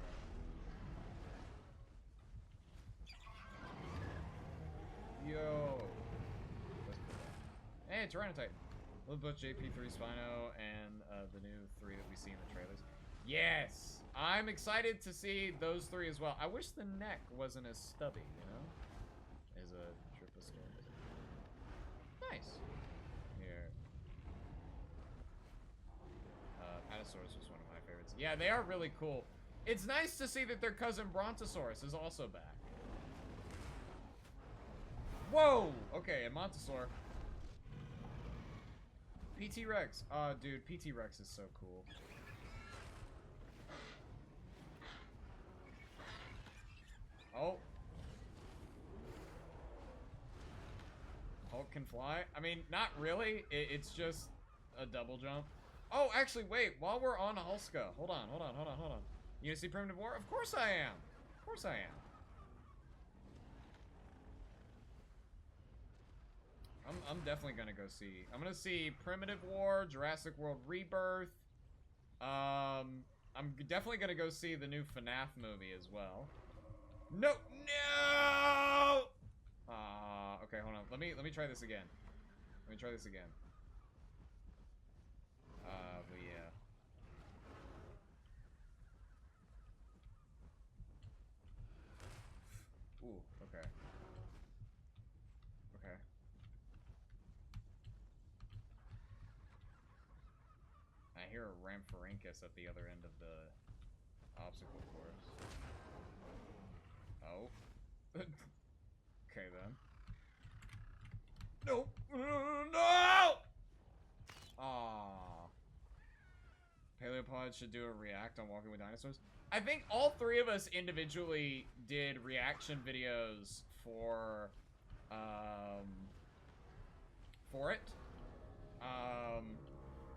the... Yo. Hey, Tyranotype. Love both JP3 Spino and the new 3 that we see in the trailers. Yes! I'm excited to see those 3 as well. I wish the neck wasn't as stubby, you know? As a Triposaurus. Nice. Here. Apatosaurus was one of my favorites. Yeah, they are really cool. It's nice to see that their cousin Brontosaurus is also back. Whoa! Okay, and Montosaur. PT Rex. Oh, dude, PT Rex is so cool. Oh. Elk can fly? I mean, not really. It's just a double jump. Oh, actually, wait. While we're on Hulska, hold on. You gonna see Primitive War? Of course I am. Of course I am. I'm definitely gonna go see. I'm gonna see Primitive War, Jurassic World Rebirth. I'm definitely gonna go see the new FNAF movie as well. No. Okay, hold on. Let me try this again. But yeah. Ooh, okay. Okay. I hear a Rampharinkus at the other end of the obstacle course. Oh. Okay, then. No! No! Aww. Paleopod should do a react on Walking with Dinosaurs. I think all three of us individually did reaction videos for it.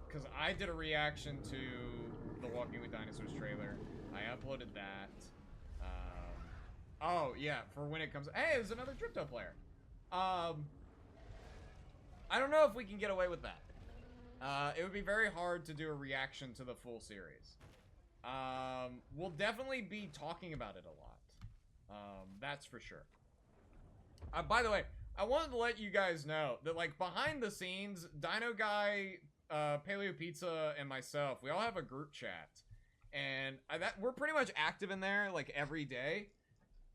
Because I did a reaction to the Walking with Dinosaurs trailer. I uploaded that. Oh, yeah, for when it comes... Hey, there's another Dripto player. I don't know if we can get away with that. It would be very hard to do a reaction to the full series. We'll definitely be talking about it a lot. That's for sure. By the way, I wanted to let you guys know that, like, behind the scenes, Dino Guy, Paleo Pizza, and myself, we all have a group chat. And we're pretty much active in there, like, every day.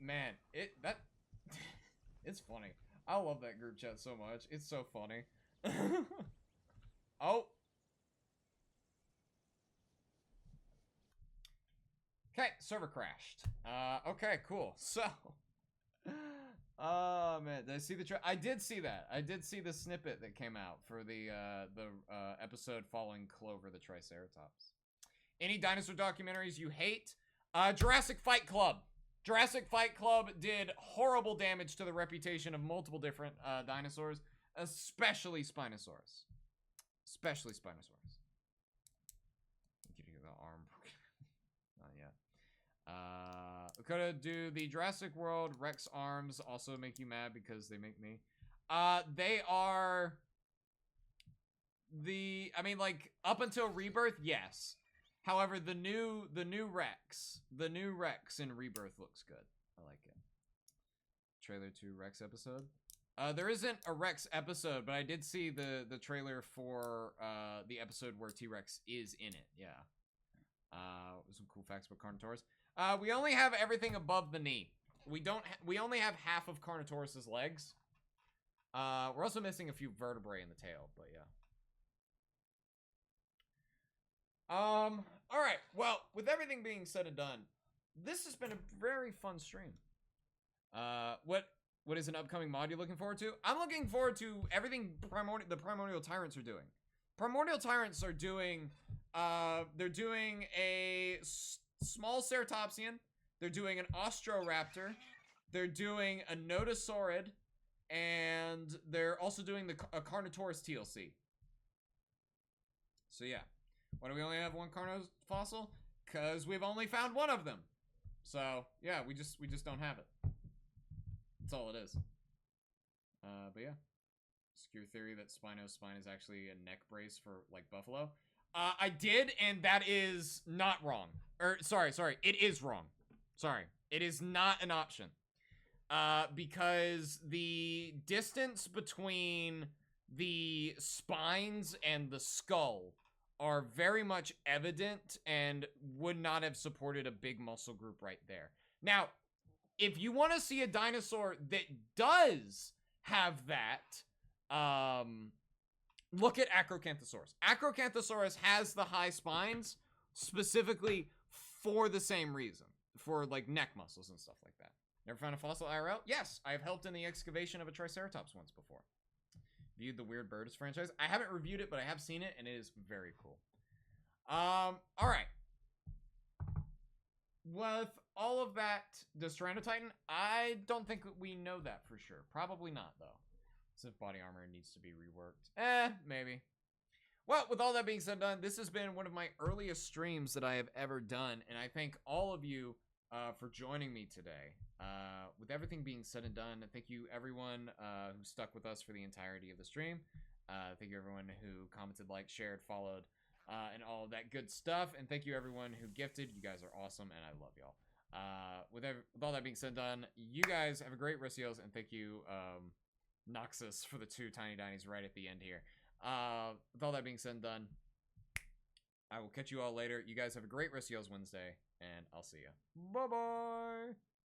Man, it's funny. I love that group chat so much. It's so funny. Oh. Okay, server crashed. Okay, cool. So, oh man, did I see the I did see that. I did see the snippet that came out for the episode following Clover the Triceratops. Any dinosaur documentaries you hate? Jurassic Fight Club. Jurassic Fight Club did horrible damage to the reputation of multiple different dinosaurs, especially Spinosaurus. Especially Spinosaurus. Give you the arm. Not yet. Lakota, do the Jurassic World Rex arms also make you mad because they make me? They are I mean, like, up until Rebirth, yes. However, the new Rex in Rebirth looks good. I like it. Trailer to Rex episode. There isn't a Rex episode, but I did see the trailer for the episode where T-Rex is in it. Yeah. Some cool facts about Carnotaurus. We only have everything above the knee. We only have half of Carnotaurus's legs. We're also missing a few vertebrae in the tail, but yeah. All right. Well, with everything being said and done, this has been a very fun stream. What is an upcoming mod you're looking forward to? I'm looking forward to everything the Primordial Tyrants are doing. Primordial Tyrants are doing, they're doing a small Ceratopsian. They're doing an Austroraptor. They're doing a Nodosaurid. And they're also doing a Carnotaurus TLC. So yeah. Why do we only have one Carno fossil? Because we've only found one of them. So, yeah, we just don't have it. That's all it is. But yeah. Secure theory that Spino's spine is actually a neck brace for, like, buffalo. I did, and that is not wrong. Sorry, it is wrong. Sorry. It is not an option. Because the distance between the spines and the skull are very much evident and would not have supported a big muscle group right there. Now, if you want to see a dinosaur that does have that, look at Acrocanthosaurus. Acrocanthosaurus has the high spines specifically for the same reason, for like neck muscles and stuff like that. Never found a fossil IRL? Yes, I have helped in the excavation of a Triceratops once before. Viewed the Weird Birds franchise. I haven't reviewed it, but I have seen it, and it is very cool. All right. With all of that, does Tyrannotitan? I don't think we know that for sure. Probably not, though. As if body armor needs to be reworked. Maybe. Well, with all that being said and done, this has been one of my earliest streams that I have ever done, and I thank all of you for joining me today. With everything being said and done, thank you everyone who stuck with us for the entirety of the stream. Thank you everyone who commented, liked, shared, followed, and all of that good stuff. And thank you everyone who gifted. You guys are awesome, and I love y'all. With all that being said and done, you guys have a great rest of yours, and thank you, Noxus, for the 2 tiny dinies right at the end here. With all that being said and done, I will catch you all later. You guys have a great rest of y'all's Wednesday, and I'll see you. Bye-bye!